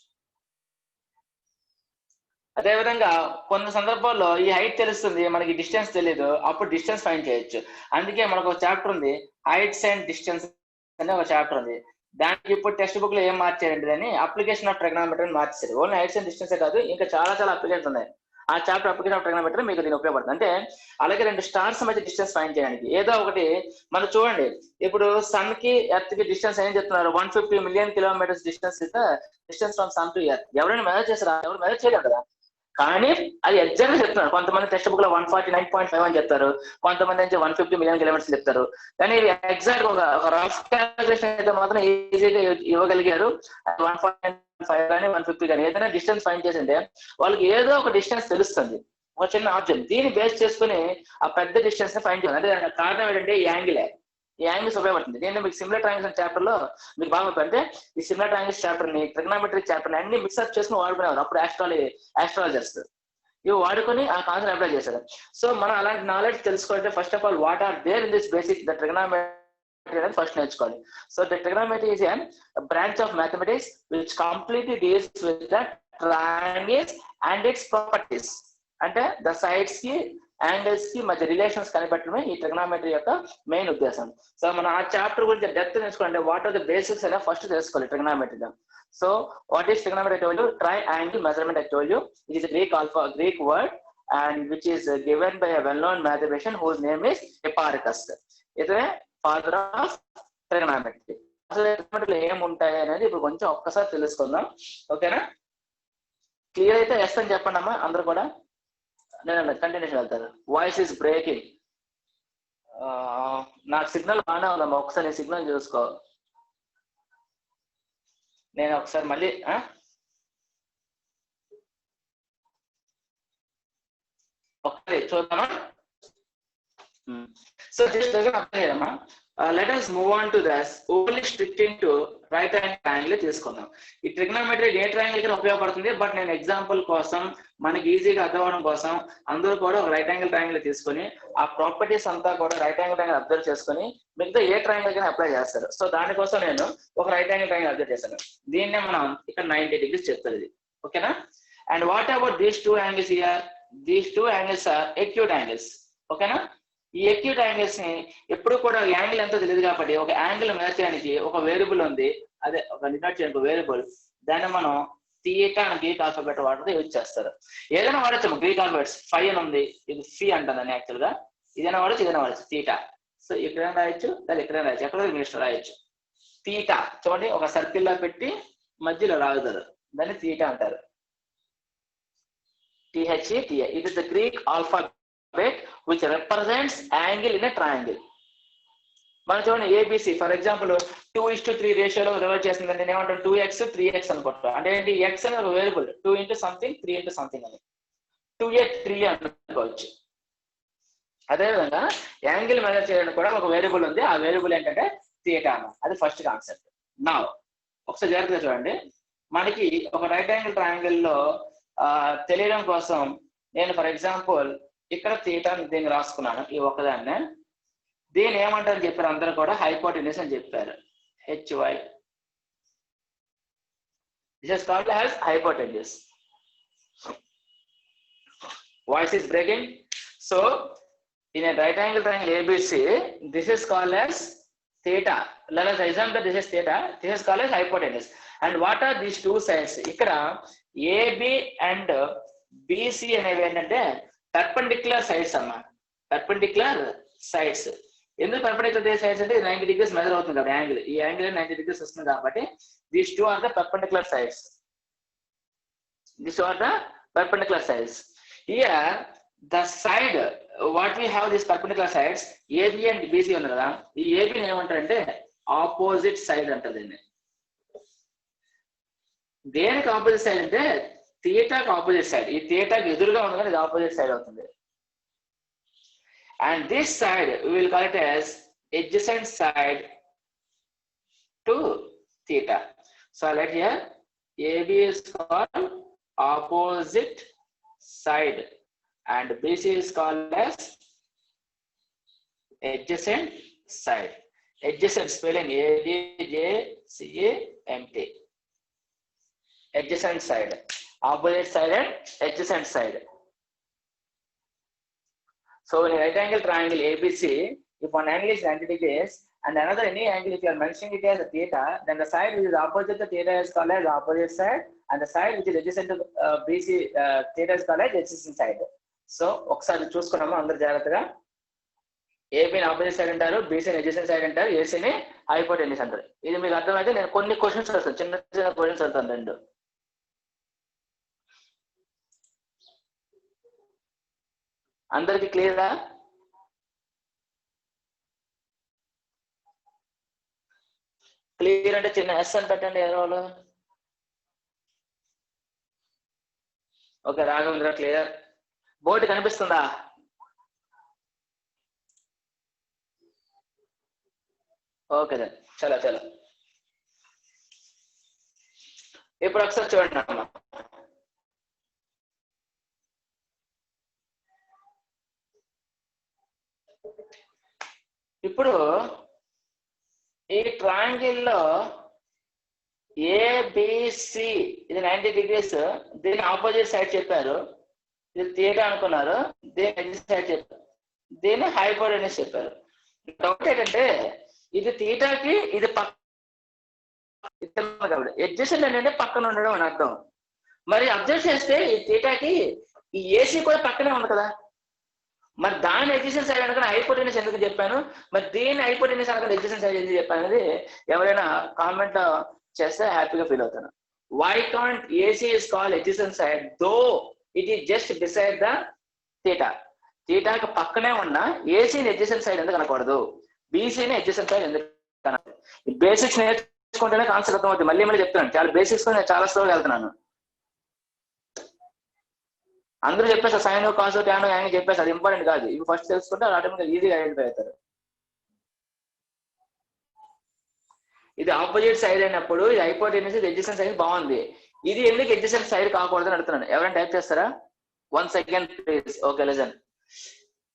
అదేవిధంగా కొన్ని సందర్భాల్లో ఈ హైట్ తెలుస్తుంది, మనకి డిస్టెన్స్ తెలియదు, అప్పుడు డిస్టెన్స్ ఫైండ్ చేయొచ్చు. అందుకే మనకు ఒక చాప్టర్ ఉంది, హైట్స్ అండ్ డిస్టెన్స్ అనే ఒక చాప్టర్ ఉంది. దానికి ఇప్పుడు టెక్స్ట్ బుక్ లో ఏం మార్చారంటే దాన్ని అప్లికేషన్ ఆఫ్ ట్రిగనోమెట్రీ అని మార్చారు. ఓన్లీ హైట్స్ అండ్ డిస్టెన్స్ కాదు, ఇంకా చాలా అప్లికేషన్స్ ఉన్నాయి. ఆ చాప్టర్ అప్లికేషన్ ఆఫ్ ట్రిగనోమెట్రీ మీకు దీని ఉపయోగపడుతుంది. అంటే అలాగే రెండు స్టార్స్ మధ్య డిస్టెన్స్ ఫైండ్ చేయడానికి ఏదో ఒకటి మనం చూడండి. ఇప్పుడు సన్ కి ఎర్త్ కి డిస్టెన్స్ ఏం చెప్తున్నారు, 150 million kilometres distance distance from sun to earth. ఎవరైనా మెజర్ చేస్తారా? ఎవరు మెజర్ చేయలేరు కదా. కానీ అది ఎగ్జాక్ట్ గా చెప్తున్నారు. కొంతమంది టెక్స్ట్ బుక్ లో 149.5 అని చెప్తారు, కొంతమంది నుంచి 150 మిలియన్ కిలోమీటర్స్ చెప్తారు. కానీ ఎగ్జాక్ట్ ఒక రఫ్ క్యాలిక్యులేషన్ అయితే మాత్రం ఈజీగా ఇవ్వగలిగారు. 149.5 కానీ 150 కానీ ఏదైనా డిస్టెన్స్ ఫైండ్ చేసింటే వాళ్ళకి ఏదో ఒక డిస్టెన్స్ తెలుస్తుంది, ఒక చిన్న ఆబ్జెక్ట్. దీన్ని బేస్ చేసుకుని ఆ పెద్ద డిస్టెన్స్ ని ఫైండ్ చేయాలి. అంటే దానికి కారణం ఏంటంటే ఈ యాంగిలే. ఈ యాంగిల్స్ ఉపయోగపడుతుంది. నేను మీకు సిమిలర్ ట్రయాంగిల్స్ చాప్టర్ లో మీకు బాగా అంటే ఈ సిమిలర్ ట్రయాంగిల్స్ చాప్టర్ ని ట్రిగనోమెట్రిక్ చాప్టర్ ని అన్ని మిక్స్అప్ చేసుకుని వాడుకునేవారు అప్పుడు ఆస్ట్రాలజర్స్. ఇవి వాడుకొని ఆ కాన్సెప్ట్ అప్లై చేశారు. సో మనం అలాంటి నాలెడ్జ్ తెలుసుకోవాలంటే first of all what are there in this basic the trigonometry అనేది ఫస్ట్ నేర్చుకోవాలి. So the trigonometry is a branch of mathematics which completely deals with the triangles and its properties. అంటే the sides కి angles కి మధ్య relations కనిపెట్టడమే ఈ trigonometry యొక్క main ఉద్దేశం. So మనం ఆ చాప్టర్ గురించి డెప్త్ నేర్చుకోవాలంటే వాట్ ఆర్ ద బేసిక్స్ అనే ఫస్ట్ తెలుసుకోవాలి ట్రిగనోమెట్రీలో. So what is trigonometry? I told you triangle measurement. I told you it is a Greek word and which is given by a well-known mathematician whose name is Hipparchus. ఇతనే father of trigonometry. అసలు ట్రిగనోమెట్రీలో ఏముంటాయి అనేది ఇప్పుడు కొంచెం ఒక్కసారి తెలుసుకుందాం. ఓకేనా? Clear అయితే ఎస్ అని చెప్పండి అమ్మా అందరూ కూడా. నేను కంటిన్యూషన్ వెళ్తాను. Voice is breaking. నాకు సిగ్నల్ బాగానే ఉందమ్మా, ఒకసారి నీ సిగ్నల్ చూసుకో. నేను ఒకసారి మళ్ళీ ఒకసారి చూద్దామా? సో దిస్ డజంట్ అప్లై అమ్మా. Let us move on to this only stricting to right angle triangle తీసుకుందాం. ఈ ట్రిగనోమెట్రీ ఏ ట్రయాంగిల్ కి ఉపయోగపడుతుంది, బట్ నేను ఎగ్జాంపుల్ కోసం మనకి ఈజీగా అర్థం అవడం కోసం అందరూ కూడా ఒక రైట్ యాంగిల్ ట్రయాంగిల్ తీసుకొని ఆ ప్రాపర్టీస్ అంతా కూడా రైట్ యాంగిల్ ట్రయాంగిల్ అబ్జర్వ్ చేసుకొని మిగతా ఏ ట్రయాంగిల్ కైనా అప్లై చేస్తారు. సో దానికోసం నేను ఒక రైట్ యాంగిల్ ట్రయాంగిల్ అబ్జర్వ్ చేశాను. దీన్నే మనం ఇక్కడ 90 degrees చెప్తారు ఇది. ఓకేనా? And what about these two angles here? These two angles are acute angles. ఓకేనా? ఈ ఎక్యూట్ యాంగిల్స్ ని ఎప్పుడు కూడా యాంగిల్ ఎంతో తెలియదు కాబట్టి ఒక యాంగిల్ మెజర్ చేయడానికి ఒక వేరియబుల్ ఉంది, అదే ఒక డినోట్ చేయడానికి వేరియబుల్, దాన్ని మనం థీటా అని గ్రీక్ ఆల్ఫాబెట్ వాడితే యూజ్ చేస్తారు. ఏదైనా వాడచ్చు, గ్రీక్ ఆల్ఫాబెట్స్ ఫై అని ఉంది, ఇది ఫీ అంటుందని యాక్చువల్ గా. ఇదైనా వాడచ్చు, ఇదైనా వాడచ్చు. థీటా. సో ఎక్కడైనా రాయొచ్చు, లేదా ఎక్కడైనా రాయొచ్చు, ఎక్కడ మీరు రాయొచ్చు. థీటా చూడండి, ఒక సర్కిల్ లో పెట్టి మధ్యలో రాగుతారు, దాన్ని థీటా అంటారు. THETA. It is the Greek alphabet which represents angle in a triangle. మనం చూడండి ABC ఫర్ ఎగ్జాంపుల్ 2:3 రేషియోలో రివర్ట్ చేస్తుందంటే నేను ఏమంటాను 2x 3x అనుకుంటా. అంటే ఏంటి? x అనే ఒక variable, 2 into something 3 into something అని 2a 3 అనుకోవచ్చు. అదేవిధంగా యాంగిల్ మెజర్ చేయడానికి కూడా ఒక వేరియబుల్ ఉంది, ఆ వేరియబుల్ ఏంటంటే థీటా అన్న. అది ఫస్ట్ కాన్సెప్ట్. నా ఒకసారి జాగ్రత్తగా చూడండి. మనకి ఒక రైట్ యాంగిల్ ట్రయాంగిల్ లో తెలియడం కోసం నేను ఫర్ ఎగ్జాంపుల్ ఇక్కడ థీటా దీన్ని రాసుకున్నాను, ఈ ఒక్కదాన్నే. దీన్ని ఏమంటారు చెప్పారు అందరూ కూడా? హైపోటెన్యూస్ అని చెప్పారు. HY. This is called as hypotenuse. Voice is breaking. So in a right angle triangle ABC, this is called as theta. Let us assume that this is theta. This is called as hypotenuse. And what are these two sides? ఇక్కడ AB and BC అనేవి ఏంటంటే perpendicular sides అమ్మా. Perpendicular sides. ఎందుకు perpendicular sides అంటే 90 degrees measure అవుతుంది కదా angle. ఈ angle 90 degrees వస్తుంది కాబట్టి these two are the perpendicular sides. These are the perpendicular sides. Here the side what we have these perpendicular sides AB and BC ఉంది కదా. ఈ AB ని ఏమంటారంటే ఆపోజిట్ సైడ్ అంటారు దీన్ని. దేనికి ఆపోజిట్ సైడ్ అంటే థీటాకి ఆపోజిట్ సైడ్. ఈ థీటాకి ఎదురుగా ఉంది కానీ ఇది ఆపోజిట్ సైడ్ అవుతుంది. And this side we will call it as adjacent side to theta. So let here AB is called opposite side and BC is called as adjacent side. Adjacent spelling ADJCANT. Adjacent side, opposite side and adjacent side. So in a right angle triangle ABC, if one angle is 90 degrees and another any angle, if you are mentioning it as a theta, then the side which is opposite to theta is called as opposite side, and the side which is adjacent to BC theta is called as adjacent side. So ఒకసారి చూసుకున్నాము అందరు జాగ్రత్తగా. AB ని opposite side అంటారు, BC ని adjacent side అంటారు, AC ని hypotenuse అంటారు. ఇది మీకు అర్థమైతే నేను కొన్ని క్వశ్చన్స్ వస్తాను, చిన్న చిన్న క్వశ్చన్స్ వస్తాను రెండు. అందరికి క్లియరా? క్లియర్ అంటే చిన్న ఎస్ అని పెట్టండి ఎవరు. Okay Raghavendra clear. బోర్డు కనిపిస్తుందా? ఓకే దెన్ చలో చలో. ఇప్పుడు ఒకసారి చూడండి అమ్మ. ఇప్పుడు ఈ ట్రయాంగిల్ లో ఏబిసి ఇది 90 degrees, దీని ఆపోజిట్ సైడ్ చెప్పారు, ఇది థీటా అనుకున్నారు, దీని ఎగ్జిట్ సైడ్ చెప్పారు, దీన్ని హైపోటెన్యూస్ చెప్పారు. డౌట్ ఏంటంటే ఇది థీటాకి ఇది ఎడ్జెసెంట్ అంటే పక్కన ఉండడం అని అర్థం. మరి అబ్జర్వ్ చేస్తే ఈ థీటాకి ఈ ఏసీ కూడా పక్కనే ఉంది కదా, మరి దాని ఎడ్జెసెంట్ సైడ్ అనుకుని హైపోటెన్యూస్ ఎందుకు చెప్పాను, మరి దీని హైపోటెన్యూస్ అనుకుని ఎడ్జెసెంట్ సైడ్ ఎందుకు చెప్పాను అనేది ఎవరైనా కామెంట్ చేస్తే హ్యాపీగా ఫీల్ అవుతాను. Why can't AC is called adjacent side though it is just decide the theta. థీటాకి పక్కనే ఉన్న ఏసీని ఎడ్జెసెంట్ సైడ్ ఎందుకు అనకూడదు, బీసీని ఎడ్జెసెంట్ సైడ్ ఎందుకు అనకూడదు? బేసిక్స్ నేర్చుకుంటేనే కాన్సెప్ట్ అర్థం అవుతుంది. మళ్ళీ మళ్ళీ చెప్తున్నాను, చాలా బేసిక్స్ నేను చాలా స్లోగా వెళ్తున్నాను. అందరూ చెప్పేసి సైన్ కాస్ ట్యాన్ యాంగిల్ చెప్పేసి అది ఇంపార్టెంట్ కాదు. ఇవి ఫస్ట్ తెలుసుకుంటే ఆటోమేటిక్గా ఈజీగా ఐడెంటిఫై అవుతారు. ఇది ఆపోజిట్ సైడ్ అయినప్పుడు ఇది హైపోటెన్యూస్, ఇది ఎడ్జెసెంట్ సైడ్ బాగుంది. ఇది ఎందుకు ఎడ్జెసెంట్ సైడ్ కాకూడదు అని అడుగుతున్నాను. ఎవరైనా టైప్ చేస్తారా? 1 second please. Okay listen.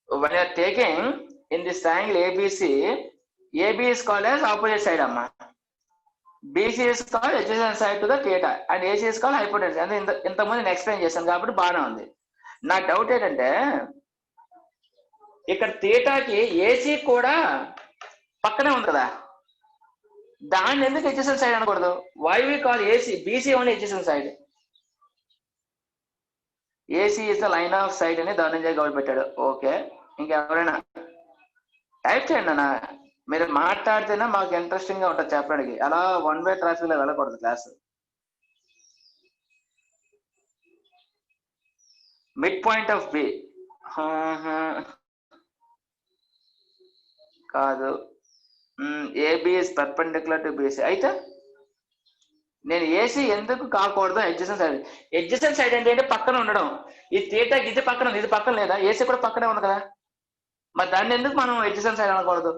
when you are taking in this triangle ABC, AB is called as opposite side amma, BC is called adjacent side to the theta and AC is called hypotenuse. అంటే ఇంతకుముందు నేను explain చేశాను కాబట్టి బాగానే ఉంది. నా doubt ఏంటంటే ఇక్కడ థీటాకి ఏసీ కూడా పక్కనే ఉంది కదా, దాన్ని ఎందుకు ఎడ్జెసెంట్ సైడ్ అనకూడదు? Why we call AC BC only adjacent side? AC is the line of sight అని ధనంజయ్ గౌడ్ పెట్టాడు. ఓకే, ఇంకెవరైనా టైప్ చేయండి అన్న. మీరు మాట్లాడితేనే మాకు ఇంట్రెస్టింగ్ గా ఉంటుంది చెప్పడానికి. అలా వన్ వే ట్రాఫిక్ లో వెళ్ళకూడదు class. Mid point of B కాదు, AB is perpendicular to BC. అయితే నేను ఏసీ ఎందుకు కాకూడదు ఎడ్జెసెంట్ సైడ్? ఎడ్జెసెంట్ సైడ్ ఏంటంటే పక్కన ఉండడం. ఈ థీటాకి ఇది పక్కన ఉంది, ఇది పక్కన లేదా? ఏసీ కూడా పక్కనే ఉంది కదా, మరి దాన్ని ఎందుకు మనం ఎడ్జెసెంట్ సైడ్ అనకూడదు?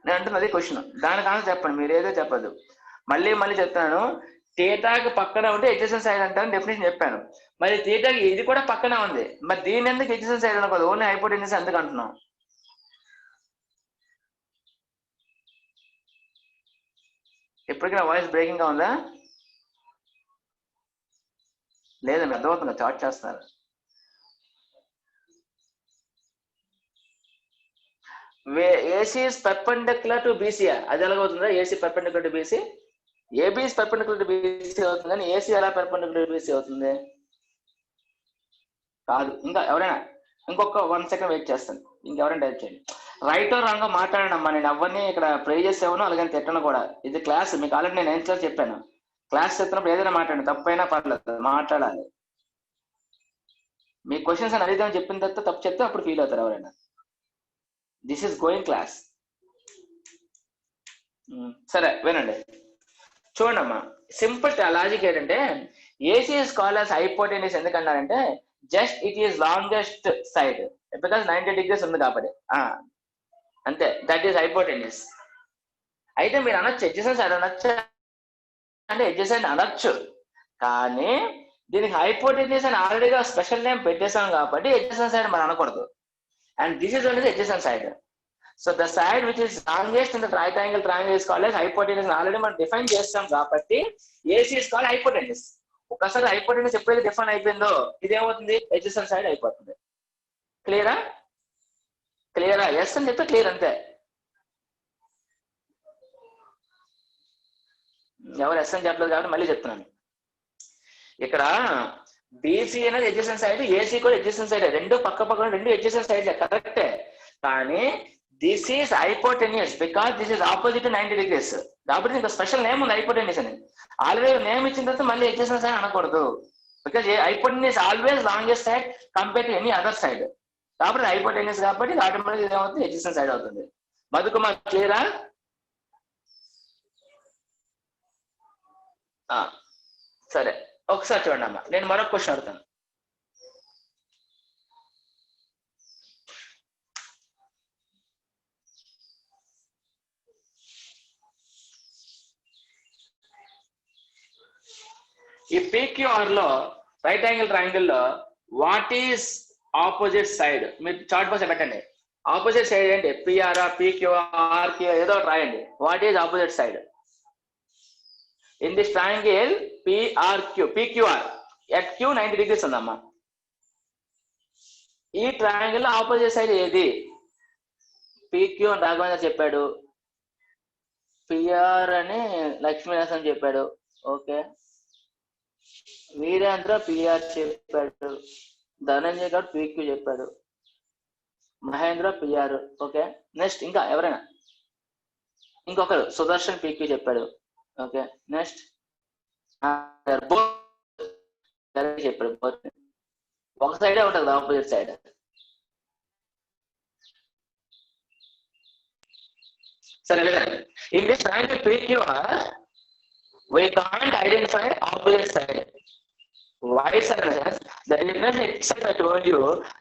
నేను అంటున్నది క్వశ్చన్. దానికి ఆన్సర్ చెప్పండి, మీరు ఏదో చెప్పదు. మళ్ళీ మళ్ళీ చెప్తాను, థీటాకి పక్కన ఉంటే ఎడ్జెసెంట్ సైడ్ అంటారని డెఫినేషన్ చెప్పాను. మరి థీటాకి ఇది కూడా పక్కనే ఉంది, మరి దీని ఎందుకు ఎడ్జెసెంట్ సైడ్ అనకూడదు? ఓన్లీ హైపోటెన్యూస్ ఎందుకు అంటున్నాం? ఇప్పటికీ నా వాయిస్ బ్రేకింగ్ గా ఉందా? లేదండి, అర్థమవుతుందా? చాట్ చేస్తున్నారు. AC is perpendicular to BC. అది ఎలాగవుతుందా? AC perpendicular to BC, AB is perpendicular to BC అవుతుంది, కానీ AC ఎలా perpendicular to BC అవుతుంది? కాదు. ఇంకా ఎవరైనా ఇంకొక 1 సెకండ్ వెయిట్ చేస్తాను. ఇంకెవరైనా టైప్ చేయండి. రైట్ రాంగ్ మాట్లాడండి అమ్మా. నేను ఎవరిని ఇక్కడ ప్రే చేసేవను, అలాగే తిట్టను కూడా. ఇది క్లాస్, మీకు ఆల్రెడీ నేను ఏం చెప్పాను. క్లాస్ చెప్తున్నప్పుడు ఏదైనా మాట్లాడండి, తప్పైనా పర్లేదు, మాట్లాడాలి. మీ క్వశ్చన్స్ అని అడిగిదామని చెప్పిన తర్వాత తప్పు చెప్తే అప్పుడు ఫీల్ అవుతారు ఎవరైనా. This is going class. సరే వినండి, చూడండి అమ్మా. సింపుల్ లాజిక్ ఏంటంటే, AC is called as hypotenuse ఎందుకన్నారంటే, just it is longest side because 90 degrees ఉంది కాబట్టి, అంతే. That is hypotenuse. అయితే మీరు అనొచ్చు ఎడ్జసెంట్ సైడ్ అనొచ్చు అంటే, ఎడ్జసెంట్ అనొచ్చు, కానీ దీనికి హైపోటెన్యూస్ అని ఆల్రెడీగా స్పెషల్ నేమ్ పెట్టేసాం కాబట్టి ఎడ్జసెంట్ సైడ్ మనం అనకూడదు. And this is only adjacent side. So the side which is longest in the right angle triangle is called as hypotenuse. Already మనం డిఫైన్ చేస్తాం కాబట్టి ఏసీ ఇస్ కాల్డ్ హైపోటెన్యూస్. ఒకసారి hypotenuse ఎప్పుడైతే define అయిపోయిందో ఇదేమవుతుంది? Adjacent side అయిపోతుంది. క్లియరా? క్లియరా? Yes అని చెప్తే క్లియర్, అంతే. ఎవరు ఎస్ అని చెప్పలేదు కాబట్టి మళ్ళీ చెప్తున్నాను. ఇక్కడ బీసీ అనేది ఎడ్జసెంట్ సైడ్, ఏసీ కూడా ఎడ్జసెంట్ సైడ్. రెండు పక్క పక్కన రెండు ఎడ్జసెంట్ సైడ్ కరెక్టే, కానీ this is hypotenuse because this is opposite 90 degrees. కాబట్టి ఇంకా స్పెషల్ నేమ్ ఉంది హైపోటెన్యూస్ అని. ఆల్రెడీ నేమ్ ఇచ్చిన తర్వాత మళ్ళీ ఎడ్జసెంట్ సైడ్ అనకూడదు, because hypotenuse always longest side compare to any other side. కాబట్టి హైపోటెన్యూస్ కాబట్టి ఆటోమేటిక్ ఏమవుతుంది? ఎడ్జసెంట్ సైడ్ అవుతుంది. మధుకుమార్ క్లియరా? సరే, ఒకసారి చూడండి అమ్మా. నేను మరొక క్వశ్చన్ అడుగుతాను. ఈ PQR లో రైట్ యాంగిల్ ట్రయాంగిల్ లో వాట్ ఈస్ ఆపోజిట్ సైడ్? మీరు చార్ట్ బాక్స్ పెట్టండి. ఆపోజిట్ సైడ్ ఏంటి? PR, PQR, ఏదో రాయండి. What is opposite side in this triangle PQR at Q 90 degrees ఉందమ్మా. ఈ ట్రయాంగిల్ ఆపోజిట్ సైడ్ ఏది? PQ అని రాఘవేంద్ర చెప్పాడు, PR అని లక్ష్మీనరసింహ చెప్పాడు, ఓకే. వీరేంద్ర PR చెప్పాడు, ధనంజయ్ గారు PQ చెప్పాడు, మహేంద్ర PR, ఓకే. నెక్స్ట్ ఇంకా ఎవరైనా? ఇంకొకరు సుదర్శన్ PQ చెప్పాడు, ఓకే. నెక్స్ట్ చెప్పాడు. ఒక సైడే ఉంటుంది ఆపోజిట్ సైడ్. సరే, in this triangle PQR we can't identify opposite side. Why, sir? The definition itself I told you,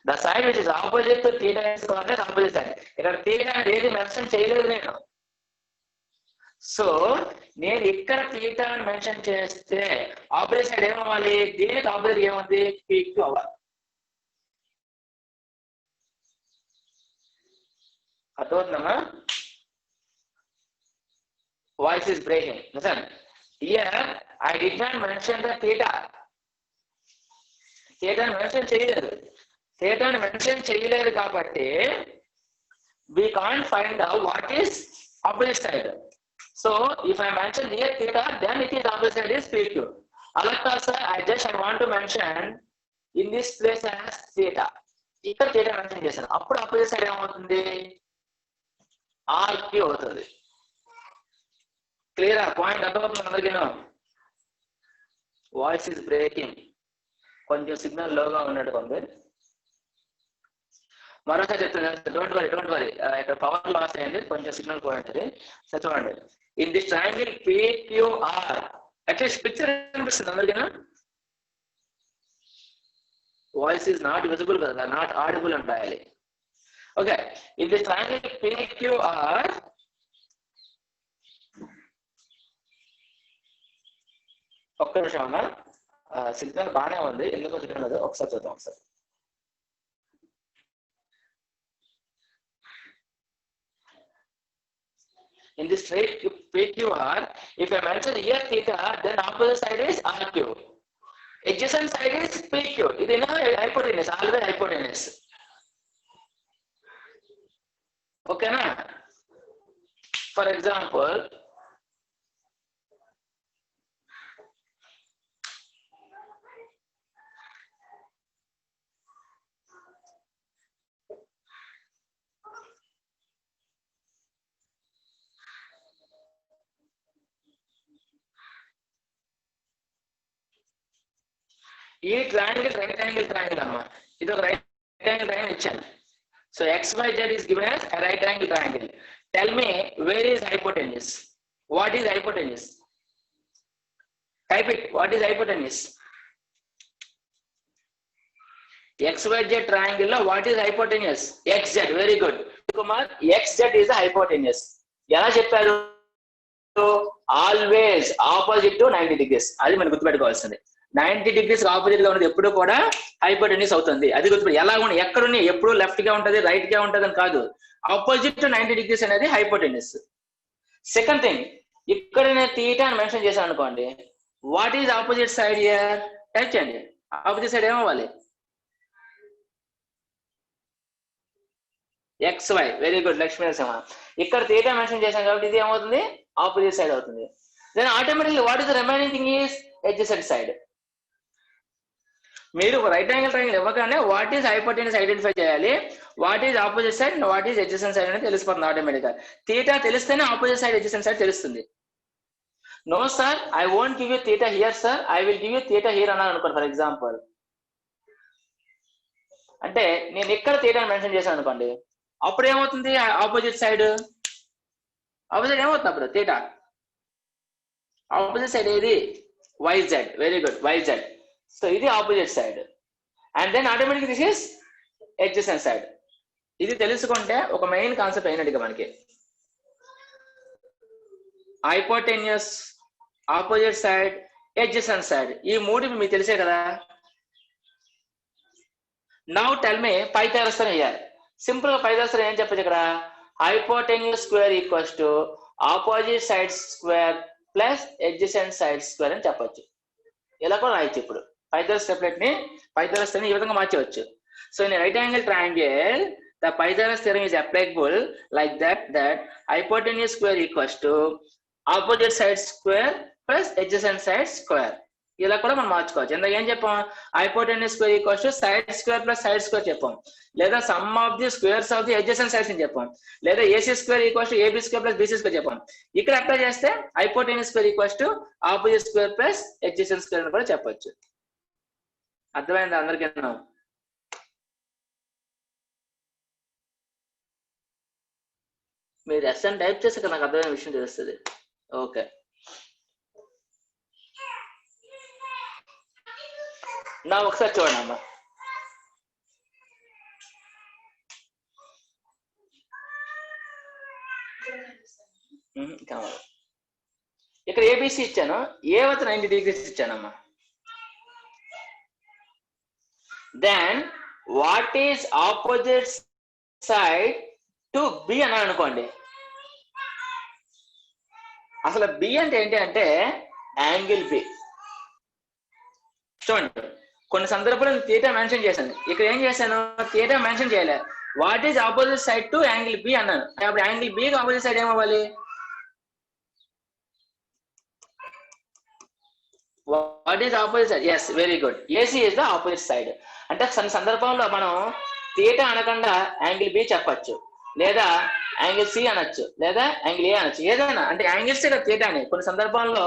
the side which is opposite to theta is called as opposite side. ఇక్కడ theta అనేది mention చేయలేదు నేను. So నేను ఇక్కడ theta అని mention చేస్తే opposite side ఏమవ్వాలి? దీనికి ఆపోజిట్ ఏముంది? PQ అవ్వాలి. అర్థమవుతుందమ్మా? Voice is breaking. Listen, here I did not mention the theta. Theta mention చేయలేదు. Theta mention చేయలేదు కాబట్టి we can't find out what is opposite side. So if I mention here theta, then it is opposite side is PQ. Alakka sir, I want to mention in this place as theta. ఇక్కడ theta mention చేశాను, అప్పుడు opposite side ఏమవుతుంది? RQ అవుతుంది. క్లియరా? Point అర్థమవుతుంది అందరికీ? Voice is breaking, కొంచెం signal లోగా ఉన్నట్టు ఉంది. మరోసారి చెప్తున్నాను, డోంట్ వరీ. ఇక్కడ పవర్ లాస్ అయింది, కొంచెం సిగ్నల్ పోయింది. సరే చూడండి, in this triangle PQR, at least picture కనిపిస్తుంది అందరికీ? వాయిస్ ఇస్ నాట్ విజిబుల్ కదా, నాట్ ఆడిబుల్ అని రాయాలి. Okay, in this triangle PQR ఒక్క నిమిషం అన్నా, సిగ్నల్ బాగానే ఉంది, ఎందుకో సిగ్నల్ ఒకసారి చూద్దాం. ఒకసారి in this straight PQR, if I mention here theta, then opposite side is RQ, adjacent side is PQ. ఇది hypotenuse, always hypotenuse. ఓకేనా? ఫర్ ఎగ్జాంపుల్ ఈ ట్రయాంగిల్ రైట్ యాంగిల్ ట్రయాంగిల్ అమ్మా, ఇది ఒక రైట్ యాంగిల్ ట్రయాంగిల్ ఇచ్చాను. So XYZ is given as a right angle triangle. Tell me where is hypotenuse? What is hypotenuse? Type it. What is hypotenuse? XYZ triangle lo what is hypotenuse? XZ. Very good. Kumar, XZ is the hypotenuse. ఎలా చెప్పారు? Always opposite to 90 degrees. అది మనం గుర్తుపెట్టుకోవాల్సింది. 90 degrees opposite గా ఉన్నది ఎప్పుడు కూడా hypotenuse అవుతుంది. అది గుర్తుపెట్టి ఎలా ఉన్న ఎక్కడున్నా ఎప్పుడు లెఫ్ట్ గా ఉంటది రైట్ గా ఉంటది అని కాదు. ఆపోజిట్ టు 90 degrees అనేది హైపోటెన్యూస్. సెకండ్ థింగ్, ఇక్కడ నేను థీటా అని మెన్షన్ చేశాను అనుకోండి. What is opposite side here? Type చేయండి. ఆపోజిట్ సైడ్ ఏమవ్వాలి? XY. Very good Lakshmi Narasimha. ఇక్కడ థీటా మెన్షన్ చేశాం కాబట్టి ఇది ఏమవుతుంది? ఆపోజిట్ సైడ్ అవుతుంది. Then automatically what is the remaining thing is adjacent side. మీరు రైట్ యాంగిల్ ట్రయాంగిల్ ఇవ్వగానే వాట్ ఈస్ హైపోటెన్యూస్ ఐడెంటిఫై చేయాలి, what is opposite side, what is adjacent side అనేది తెలిసిపోతుంది ఆటోమేటిక్ గా. థీటా తెలిస్తేనే ఆపోజిట్ సైడ్ అడ్జసెంట్ సైడ్ తెలుస్తుంది. No sir I won't give you theta here sir, I will give you theta here అన్నాను అనుకోండి. For example అంటే నేను ఇక్కడ థీటా మెన్షన్ చేశాను అనుకోండి, అప్పుడు ఏమవుతుంది? ఆపోజిట్ సైడ్ ఆపోజిట్ ఏమవుతుంది అప్పుడు? థీటా ఆపోజిట్ సైడ్ ఏది? YZ. Very good YZ. So ఇది ఆపోజిట్ సైడ్ and then automatic this is adjacent side. ఇది తెలుసుకుంటే ఒక మెయిన్ కాన్సెప్ట్ అయినట్టుగా మనకి. Hypotenuse, opposite side, adjacent side, ఈ మూడు మీకు తెలిసే కదా. Now tell me Pythagoras theorem here. Simple గా పైథాగరస్ థియరం ఏం చెప్పచ్చు ఇక్కడ? Hypotenuse square equals to opposite side square plus adjacent side square అని చెప్పొచ్చు. ఇలా కూడా రాయొచ్చు. ఇప్పుడు పైథాగరస్ స్టెప్లెట్ ని పైథాగరస్ థియరం ఈ విధంగా మార్చవచ్చు. So in right angle triangle the Pythagoras theorem is applicable like that hypotenuse square equals to opposite side square plus adjacent side square. ఇలా కూడా మనం మార్చుకోవచ్చు. ఎందుకు ఏం చెప్పాం? Hypotenuse square equals to side square plus side square చెప్పాం, లేదా some of the squares of the adjacent sides అని చెప్పాం, లేదా AC square equals to AB square plus BC square చెప్పాం. ఇక్కడ అప్లై చేస్తే hypotenuse square equals to opposite square plus adjacent square అని కూడా చెప్పొచ్చు. అర్థమైందా అందరికీ? మీరు ఎస్ఎన్ టైప్ చేసాక నాకు అర్థమైన విషయం తెలుస్తుంది. ఓకే, నా ఒకసారి చూడండి అమ్మా. కావాలి. ఇక్కడ ఏబిసి ఇచ్చాను, ఏ వద్ద 90 degrees ఇచ్చానమ్మా. Then what is opposite side to B అని అనుకోండి. అసలు బి అంటే ఏంటి అంటే యాంగిల్ బి. చూడండి, కొన్ని సందర్భాలు థీటా మెన్షన్ చేశాను, ఇక్కడ ఏం చేశాను? థీటా మెన్షన్ చేయలే. What is opposite side to angle B అన్నాను. అప్పుడు యాంగిల్ బికి ఆపోజిట్ సైడ్ ఏమవ్వాలి? What is opposite side? Yes, very good. AC is the opposite side. అంటే కొన్ని సందర్భంలో మనం థీటా అనకుండా యాంగిల్ బి చెప్పచ్చు, లేదా యాంగిల్ సి అనొచ్చు, లేదా యాంగిల్ ఏ అనొచ్చు, ఏదైనా. అంటే యాంగిల్స్ థీటా అని. కొన్ని సందర్భాల్లో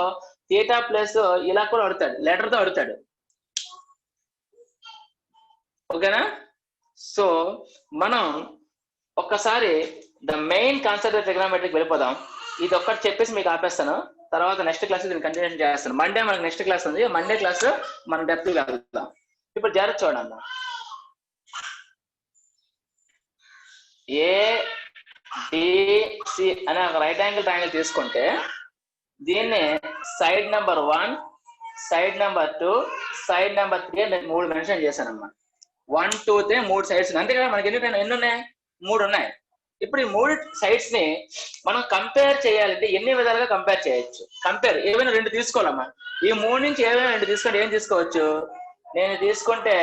థీటా ప్లస్ ఇలా కూడా అడుగుతాడు, లెటర్ తో అడుగుతాడు. ఓకేనా? సో మనం ఒక్కసారి ద మెయిన్ కాన్సెప్ట్ ఆఫ్ ట్రిగోనోమెట్రీకి వెళ్ళిపోదాం. ఇది ఒక్కటి చెప్పేసి మీకు ఆపేస్తాను, తర్వాత నెక్స్ట్ క్లాస్ దీన్ని కంటిన్యూషన్ చేస్తాను. మండే మనకి నెక్స్ట్ క్లాస్ ఉంది, మండే క్లాస్ మనం డెప్త్ వెళ్దాం. ఇప్పుడు జాగ్రత్త చూడండి. ఏడిసి అనే ఒక రైట్ యాంగిల్ ట్రయాంగిల్ తీసుకుంటే దీన్ని side number 1, side number 2, side number 3 నేను 3 మెన్షన్ చేశానమ్మా. 1, 2, 3 3 సైడ్స్. అంతే కదా, మనకి ఎన్ని ఉన్నాయి? 3 ఉన్నాయి. ఇప్పుడు ఈ 3 సైడ్స్ ని మనం కంపేర్ చేయాలంటే ఎన్ని విధాలుగా కంపేర్ చేయొచ్చు? కంపేర్ ఏమైనా 2 తీసుకోవాలమ్మా. ఈ 3 నుంచి ఏమైనా 2 తీసుకుంటే ఏం తీసుకోవచ్చు? నేను తీసుకుంటే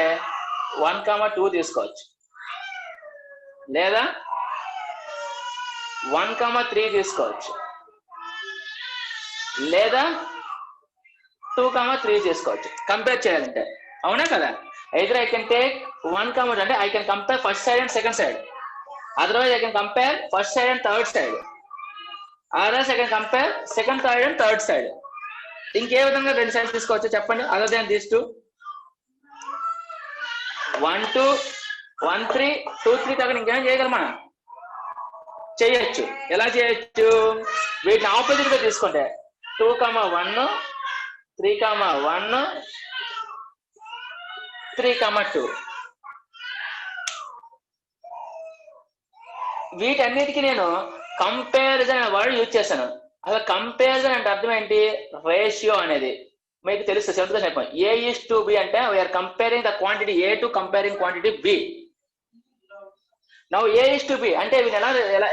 1, 2 తీసుకోవచ్చు, లేదా 1,3 తీసుకోవచ్చు, లేదా 2,3 తీసుకోవచ్చు కంపేర్ చేయాలంటే. అవునా కదా? either I can take 1, అంటే I can compare first side and second side, otherwise I can compare first side and third side, otherwise I can compare second side and third side. ఇంకే విధంగా 2 sides తీసుకోవచ్చు చెప్పండి, other than these two? 1, 2, 1, 3, 2, 3 కాకుండా ఇంకేం చేయగలం మనం? చేయొచ్చు. ఎలా చేయొచ్చు? వీటిని ఆపోజిట్ గా తీసుకుంటే 2,1, 3,1, 3,2 వీటన్నిటికీ నేను కంపారిజన్ అనే వర్డ్ యూజ్ చేశాను. అసలు కంపారిజన్ అంటే అర్థం ఏంటి? రేషియో అనేది మీకు తెలుసు. 7th క్లాస్ అయిపోయింది. A:B అంటే we are comparing the quantity A to comparing quantity B. Now A:B అంటే వీళ్ళు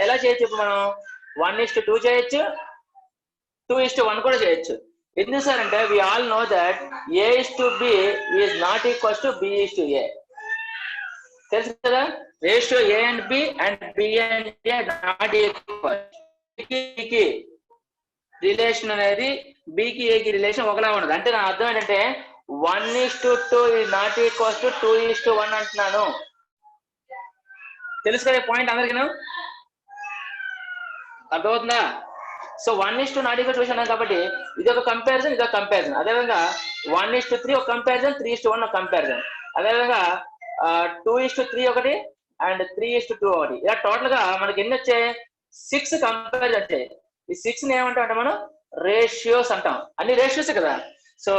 ఎలా చేయొచ్చు? ఇప్పుడు మనం 1:2 చేయొచ్చు, 2:1 కూడా చేయొచ్చు. ఎందుకు సార్ అంటే we all know that A:B is not equals to B:A. తెలుసు కదా? Ratio A and B and B and A not equal. Relation అనేది బికి ఏకి రిలేషన్ ఒకలా ఉండదు. అంటే నా అర్థం ఏంటంటే 1:2 ఈజ్ నాట్ ఈక్వల్స్ టు 2:1 అంటున్నాను. తెలుసు కదా పాయింట్ అందరికీ? అర్థమవుతుందా? సో 1:2 నాట్ ఈక్వల్ చూసాను కాబట్టి ఇది ఒక కంపారిజన్, ఇది ఒక కంపారిజన్. అదేవిధంగా 1:3 ఒక కంపారిజన్, 3:1 ఒక కంపారిజన్. అదేవిధంగా 2:3 ఒకటి అండ్ 3:2 ఒకటి. ఇలా టోటల్ గా మనకి ఎన్ని వచ్చాయి? 6 కంపారిజన్ వచ్చాయి. ఈ 6 ని ఏమంటాం మనం? రేషియోస్ అంటాం. అన్ని రేషియోస్ కదా. So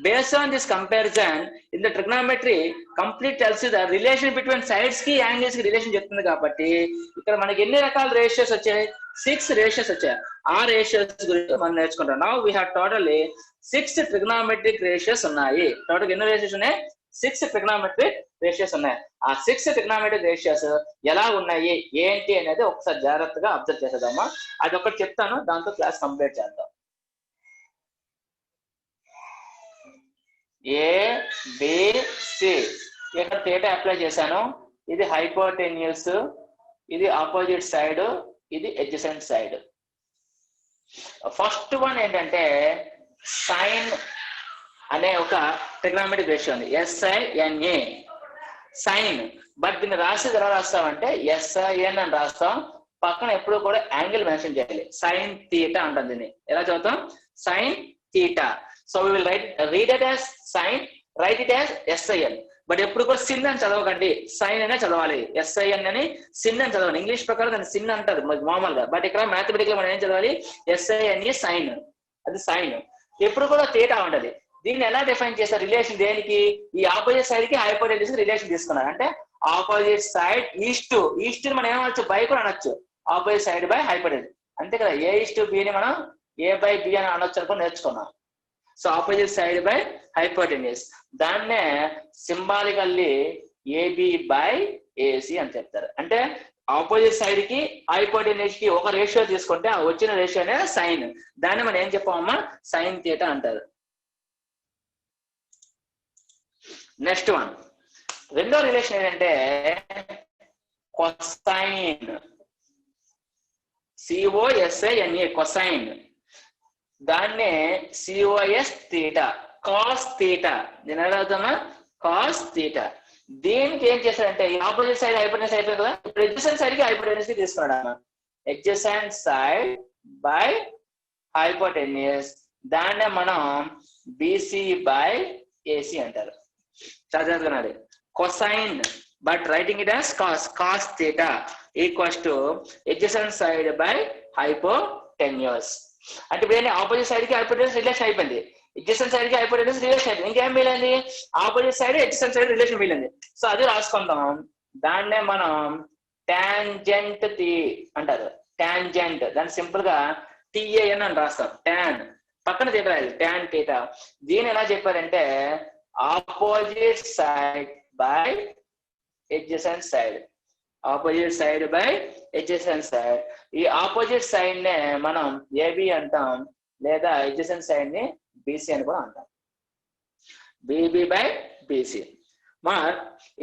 based on this comparison in the trigonometry complete tells the relation between sides కి యాంగిల్స్ కి రిలేషన్ చెప్తుంది. కాబట్టి ఇక్కడ మనకి ఎన్ని రకాల రేషియోస్ వచ్చాయి? 6 రేషియోస్ వచ్చాయి. ఆ రేషియోస్ గురించి మనం నేర్చుకుంటాం. Now we have totally 6 trigonometric ratios ఉన్నాయి. టోటల్ ఎన్ని రేషియోస్ ఉన్నాయి? 6 ట్రిగ్నోమెట్రిక్ రేషియోస్ ఉన్నాయి. ఆ 6 ట్రిగ్నోమెట్రిక్ రేషియోస్ ఎలా ఉన్నాయి ఏంటి అనేది ఒకసారి జాగ్రత్తగా అబ్జర్వ్ చేసేద్దామా. అది ఒకటి చెప్తాను, దాంతో క్లాస్ కంప్లీట్ చేద్దాం. ABC ఇక్కడ థీటా అప్లై చేశాను. ఇది హైపోటెన్యూస్, ఇది ఆపోజిట్ సైడ్, ఇది అడ్జసెంట్ సైడ్. ఫస్ట్ వన్ ఏంటంటే సైన్ అనే ఒక ట్రిగ్నోమెట్రిక్ రేషియో ఉంది, SINA సైన్. బట్ దీన్ని రాసేది ఎలా రాస్తామంటే SIN అని రాస్తాం. పక్కన ఎప్పుడు కూడా యాంగిల్ మెన్షన్ చేయాలి. సైన్ థీటా అంటాం దీన్ని. ఎలా చదువుతాం? Sine theta. So we will read it as sine, write it as SIN. But ఎప్పుడు కూడా సిన్ అని చదవకండి, సైన్ అనే చదవాలి. SIN అని సిన్ అని చదవాలి. ఇంగ్లీష్ ప్రకారం దాన్ని సిన్ అంటారు మామూలుగా. బట్ ఇక్కడ మ్యాథమెటికల్ మనం ఏం చదవాలి? SINA సైన్, అది సైన్. ఎప్పుడు కూడా థీటా ఉంటది. దీన్ని ఎలా డిఫైన్ చేస్తారు? రిలేషన్ దేనికి? ఈ ఆపోజిట్ సైడ్ కి హైపోటెన్యూస్ రిలేషన్ తీసుకున్నారు. అంటే ఆపోజిట్ సైడ్ ఈస్ట్ మనం ఏమనొచ్చు? బై కూడా అనొచ్చు. Opposite side by hypotenuse. అంతే కదా. A:B ని మనం A/B అని అనొచ్చు అనుకో నేర్చుకున్నాం. So opposite side by hypotenuse, దాన్నే సింబాలికల్లీ AB/AC అని చెప్తారు. అంటే ఆపోజిట్ సైడ్ కి హైపోటెన్యూస్ కి ఒక రేషియో తీసుకుంటే ఆ వచ్చిన రేషియోనే సైన్. దాన్ని మనం ఏం చెప్పామమ్మా? సైన్ థీటా అంటారు. నెక్స్ట్ వన్, రెండో రిలేషన్ ఏంటంటే కొసైన్. COSINA cosine. దాన్నే COS థీటా, కాస్ థీటా. నేను ఎలా అవుతామా? Cos theta. దీనికి ఏం చేశారంటే ఈ ఆపోజిట్ సైడ్ హైపోటెన్యూస్ అయిపోయింది కదా, ఇప్పుడు అడ్జసెంట్ సైడ్ కి హైపోటెన్యూస్ కి తీసుకున్నాడు అన్న. అడ్జసెంట్ సైడ్ బై హైపోటెన్యూస్, దాన్నే మనం BC/AC అంటారు. చదువుతున్నది cosine, but writing it as cos theta equals to adjacent side by hypotenuse. అంటే ఇప్పుడు ఆపోజిట్ సైడ్ కి హైపోటెన్యూస్ రిలేషన్ అయిపోయింది, అడ్జసెంట్ సైడ్ కి హైపోటెన్యూస్ రిలేషన్ అయిపోయింది. ఇంకేం మిగిలింది? Opposite side adjacent side relation మిగిలింది. సో అది రాసుకుందాం. దాన్నే మనం టాంజెంట్ అంటారు. టాంజెంట్, దాన్ని సింపుల్ గా TAN అని రాస్తాం. టాన్ పక్కన చెప్పాలి, టాన్ థీటా. దీని ఎలా చెప్పారంటే opposite side by adjacent side, opposite side by adjacent side. ఈ ఆపోజిట్ సైడ్ నే మనం AB అంటాం, లేదా అడ్జసెంట్ సైడ్ ని BC అని కూడా అంటాం. BB/BC.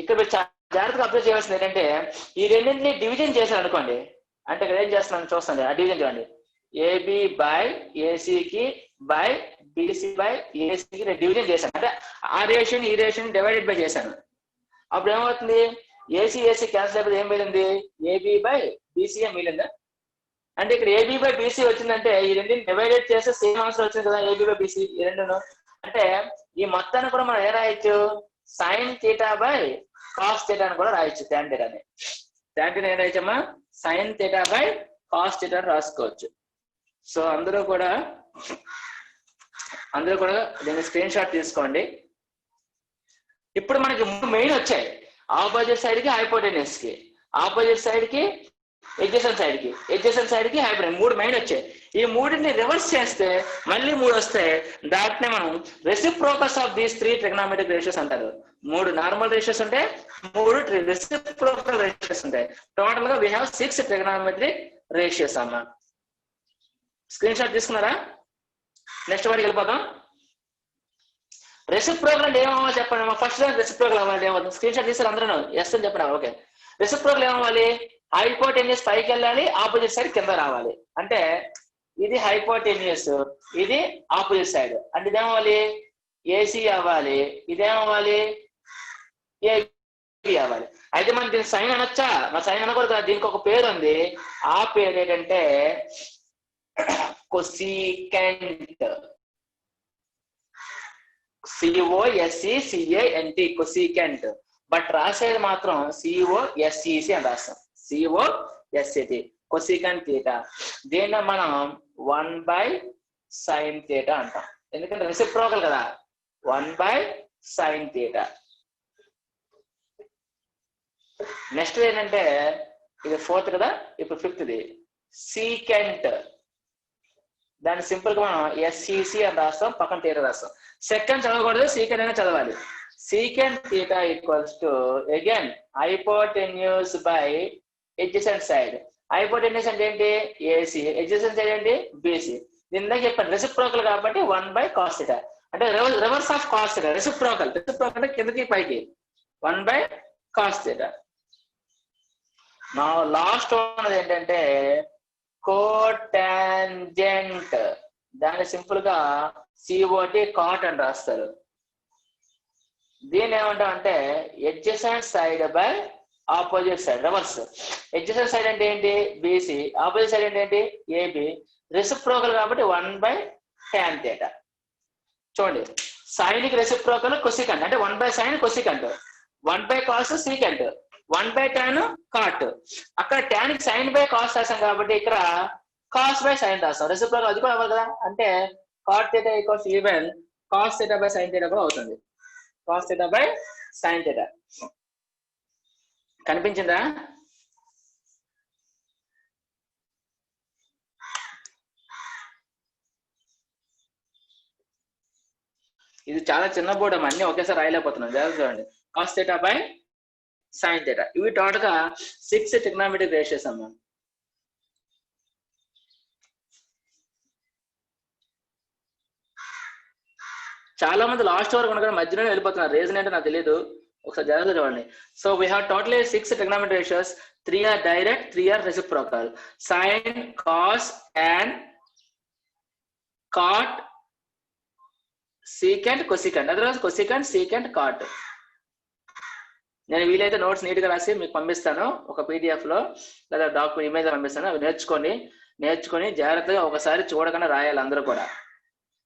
ఇక్కడ జాగ్రత్తగా అబ్జర్వ్ చేయాల్సింది ఏంటంటే ఈ రెండింటిని డివిజన్ చేశారు అనుకోండి, అంటే ఇక్కడ ఏం చేస్తున్నాను చూస్తాను, ఆ డివిజన్ చూడండి. ఏబి బై ఏసీకి బై బీసీ బై ఏసీకి నేను డివిజన్ చేశాను. అంటే ఆ రేషియోని ఈ రేషియోని డివైడెడ్ బై చేశాను. అప్పుడు ఏమవుతుంది, ఏసీ ఏసీ క్యాన్సిల్ అయిపోతే ఏం మిగిలింది, ఏబి బై బీసీ మిగిలిందా. అంటే ఇక్కడ ఏబి బై బీసీ వచ్చిందంటే ఈ రెండింటిని డివైడెడ్ చేస్తే సేమ్ ఆన్సర్ వచ్చింది కదా, ఏబి బై బీసీ ఈ రెండును. అంటే ఈ మొత్తాన్ని కూడా మనం ఏ రాయొచ్చు, sin theta by cos theta అని కూడా రాయొచ్చు. ట్యాన్ థీటాని ఏం రాయొచ్చమ్మా, sin theta by cos theta రాసుకోవచ్చు. సో అందరూ కూడా దీన్ని స్క్రీన్ షాట్ తీసుకోండి. ఇప్పుడు మనకి మెయిన్ వచ్చాయి, ఆపోజిట్ సైడ్ కి హైపోటెన్యూస్ కి, ఆపోజిట్ సైడ్ కి ఎడ్జసెంట్ సైడ్ కి, ఎడ్జసెంట్ సైడ్ కి హైపోటెన్యూస్, 3 మెయిన్ వచ్చాయి. ఈ మూడింటిని రివర్స్ చేస్తే మళ్ళీ 3 వస్తాయి. దాటినే మనం reciprocals of these 3 trigonometric ratios అంటారు. 3 నార్మల్ రేషియోస్ ఉంటాయి, 3 రెసిప్రోకల్ రేషియోస్ ఉంటాయి. టోటల్ గా వీ హ్యావ్ 6 ట్రిగనామెట్రిక్ రేషియోస్ అన్న. స్క్రీన్ షాట్ తీసుకున్నారా? నెక్స్ట్ వాడికి వెళ్ళిపోతాం. రెసిప్రోకల్ అంటే ఏమవ్వాలి చెప్పండి. ఫస్ట్ రెసిప్రోకల్ అవ్వాలి ఏమవుతుంది, స్క్రీన్ షాట్ తీసారు అందరూ, ఎస్ అని చెప్పండి. ఓకే, రెసిప్రోకల్ ఏమవ్వాలి, హైపోటెన్యూస్ పైకి వెళ్ళాలి, ఆపోజిట్ సైడ్ కింద రావాలి. అంటే ఇది హైపోటెన్యూస్, ఇది ఆపోజిట్ సైడ్. అంటే ఇదేమవ్వాలి, ఏసీ అవ్వాలి, ఇదేమవ్వాలి, ఏబి అవ్వాలి. అయితే మనం దీనికి సైన్ అనొచ్చా, మా సైన్ అనకూడదు, దీనికి ఒక పేరు ఉంది. ఆ పేరు ఏంటంటే కొసీకెంట్, COSECANT, కొసీకెంట్. బట్ రాసేది మాత్రం COSEC అని రాస్తాం, COSEC, కొసీకెంట్ థీటా. దీన్ని మనం 1/sin థీటా అంటాం, ఎందుకంటే రెసిప్రోకల్ కదా, 1/sin థీటా. నెక్స్ట్ ఏంటంటే ఇది 4th కదా, ఇప్పుడు 5th సీకెంట్. దాన్ని సింపుల్ గా మనం SEC అని రాస్తాం, పక్కన థీటా రాస్తాం. సెకండ్ చదవకూడదు, సీకెంట్ అయినా చదవాలి. Secant theta equals to again hypotenuse by adjacent side. Hypotenuse అంటే ఏంటి, ఏసీ, ఎడ్జసెంట్ సైడ్ ఏంటి, బీసీ. ఇందాక చెప్పాను రెసిప్రోకల్ కాబట్టి 1/cos థీటా, అంటే reverse of cos theta. Reciprocal అంటే కిందకి పైకి 1/cos థీటా. నా లాస్ట్ ఉన్నది ఏంటంటే కోటాంజెంట్. దాన్ని సింపుల్ గా COT కాట్ అని రాస్తారు. దీన్ని ఏమంటాం అంటే adjacent side by opposite side, reverse. Adjacent side అంటే ఏంటి, బీసీ, ఆపోజిట్ సైడ్ అంటే ఏంటి, ఏబి. రెసిప్రోకల్ కాబట్టి 1/tan థీటా. చూడండి, సైన్ కి రెసిప్రోకల్ కొసికంట్, అంటే 1/sin cosecant, 1/cos secant, 1/tan cot. అక్కడ tan కి sin బై కాస్ రాసాం కాబట్టి ఇక్కడ cos బై sin రాస్తాం. రెసిప్రోకల్ అది కూడా అవ్వాలి కదా, అంటే cot theta equals even cos theta by sin theta కూడా అవుతుంది. cos theta by sin theta. కనిపించిందా? ఇది చాలా చిన్న బోర్డు అమ్మ, అన్ని ఒకేసారి రాయలేకపోతున్నాం. జాగ్రత్త చూడండి, cos theta by sin theta. ఇవి టోటల్ గా 6 ట్రిగనామెట్రిక్ రేషియోస్ అమ్మా. చాలా మంది లాస్ట్ వరకు ఉండగా మధ్యలోనే వెళ్ళిపోతున్నారు, రీజన్ ఏంటో నాకు తెలియదు, ఒకసారి జాగ్రత్త చూడండి. So we have total 6 trigonometric ratios. 3 are direct, 3 are reciprocal. Sin, cos, tan, cot, secant, cosecant. Otherwise cosecant, secant, cot. నేను వీలైతే నోట్స్ నీట్ గా రాసి మీకు పంపిస్తాను, ఒక PDF లో లేదా డాక్యుమెంట్ ఇమేజ్ పంపిస్తాను. అవి నేర్చుకొని జాగ్రత్తగా ఒకసారి చూడకుండా రాయాలి అందరూ కూడా.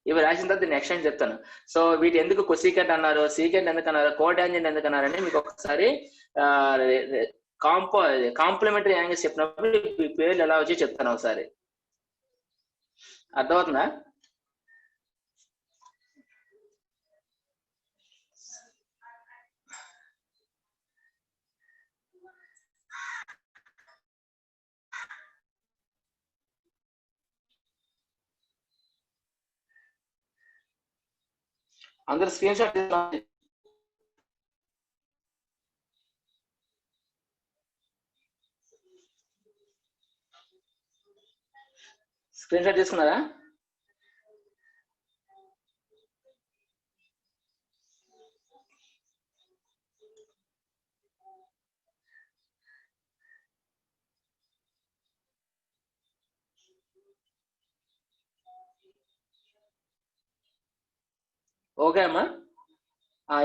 ఇవి రాసిన తర్వాత దీన్ని నెక్స్ట్ టైం చెప్తాను. సో వీటి ఎందుకు కొసీకెంట్ అన్నారు, సీకెంట్ ఎందుకు అన్నారు, కోటాంజెంట్ ఎందుకు అన్నారని మీకు ఒకసారి కాంప్లిమెంటరీ యాంగిల్స్ చెప్పినప్పుడు ఈ పేర్లు ఎలా వచ్చి చెప్తాను ఒకసారి. అర్థమవుతుందా? అందరు స్క్రీన్ షాట్ తీసుకోండి. స్క్రీన్ షాట్ తీసుకున్నారా? ఓకే అమ్మా.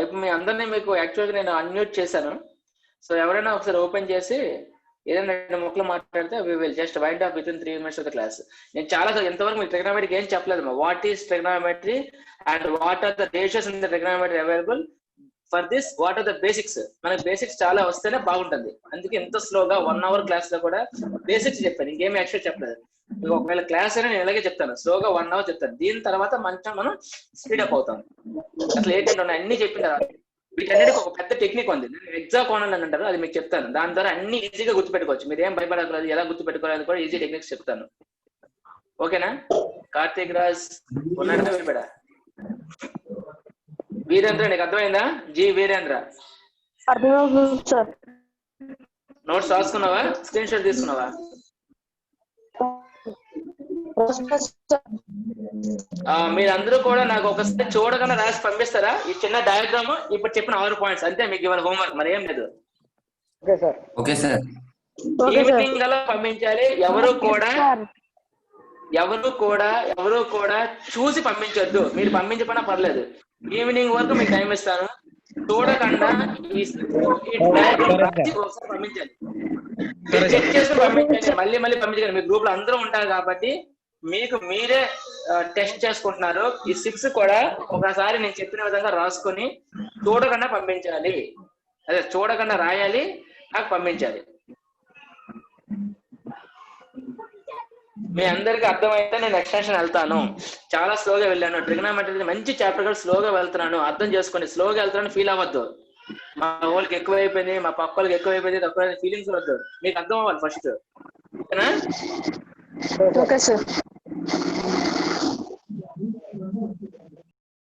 ఇప్పుడు మీ అందరినీ మీకు యాక్చువల్గా నేను అన్మ్యూట్ చేశాను. సో ఎవరైనా ఒకసారి ఓపెన్ చేసి ఏదైనా 2 ముక్కలు మాట్లాడితే we will just wind up with in 3 minutes of the class. నేను చాలా ఎంతవరకు మీకు ట్రిగ్నోమెట్రీ ఏం చెప్పలేదు. What is trigonometry and what are the ratios in the trigonometry available for this, what are the basics. మనకి బేసిక్స్ చాలా వస్తేనే బాగుంటుంది. అందుకే ఎంత స్లోగా 1 hour క్లాస్ లో కూడా బేసిక్స్ చెప్పాను, ఇంకేమి యాక్చువల్ చెప్పలేదు. మీకు ఒకవేళ క్లాస్ అయినా నేను ఇలాగే చెప్తాను, స్లోగా 1 hour చెప్తాను. దీని తర్వాత మంచిగా మనం స్పీడప్ అవుతాం. అసలు ఏంటంటే ఉన్నాయి అన్ని చెప్పిన తర్వాత వీటన్నిటికి ఒక పెద్ద టెక్నిక్ ఉంది, ఎగ్జామ్ కోణం అని అంటారు, అది మీకు చెప్తాను. దాని ద్వారా అన్ని ఈజీగా గుర్తుపెట్టుకోవచ్చు. మీరు ఏం భయపడకూడదు, ఎలా గుర్తుపెట్టుకోవాలని కూడా ఈజీ టెక్నిక్స్ చెప్తాను. ఓకేనా? కార్తీక్ రాజ్ ఉన్నాడా? వెళ్ళిపోయాడా? వీరేంద్ర నీకు అర్థమైందా? జి వీరేంద్ర నోట్స్ రాసుకున్నావా? స్క్రీన్ షాట్ తీసుకున్నావా? మీరందరూ కూడా నాకు ఒకసారి చూడకుండా రాసి పంపిస్తారా? ఈ చిన్న డయాగ్రామ్ ఇప్పుడు చెప్పిన 6 points అంతే, మీకు ఇవాళ హోంవర్క్ మరి ఏం లేదు. ఈవినింగ్ అలా పంపించాలి. ఎవరు కూడా చూసి పంపించొద్దు. మీరు పంపించకపోయినా పర్లేదు, ఈవినింగ్ వరకు మీకు టైం ఇస్తాను. చూడకుండా ఈ డయాగ్రామ్ రాసి ఒకసారి పంపించాలి. చెక్ చేసుకుని పంపించండి, మళ్ళీ పంపించండి. మీ గ్రూప్ లో అందరూ ఉంటారు కాబట్టి మీకు మీరే టెస్ట్ చేసుకుంటున్నారు. ఈ 6 కూడా ఒకసారి నేను చెప్పిన విధంగా రాసుకొని చూడకుండా పంపించాలి. అదే చూడకుండా రాయాలి, నాకు పంపించాలి. మీ అందరికి అర్థమైతే నేను ఎక్స్టెన్షన్ వెళ్తాను. చాలా స్లోగా వెళ్ళాను. ట్రిగ్నోమెట్రీ మంచి చాప్టర్ కూడా స్లోగా వెళ్తున్నాను, అర్థం చేసుకోండి. స్లోగా వెళ్తున్నాను ఫీల్ అవ్వద్దు. మా వాళ్ళకి ఎక్కువైపోయింది, మా పక్క వాళ్ళకి ఎక్కువైపోయింది, తక్కువ ఫీలింగ్స్ వద్దు. మీకు అర్థం అవ్వాలి ఫస్ట్. ఓకేనా? Okay sir.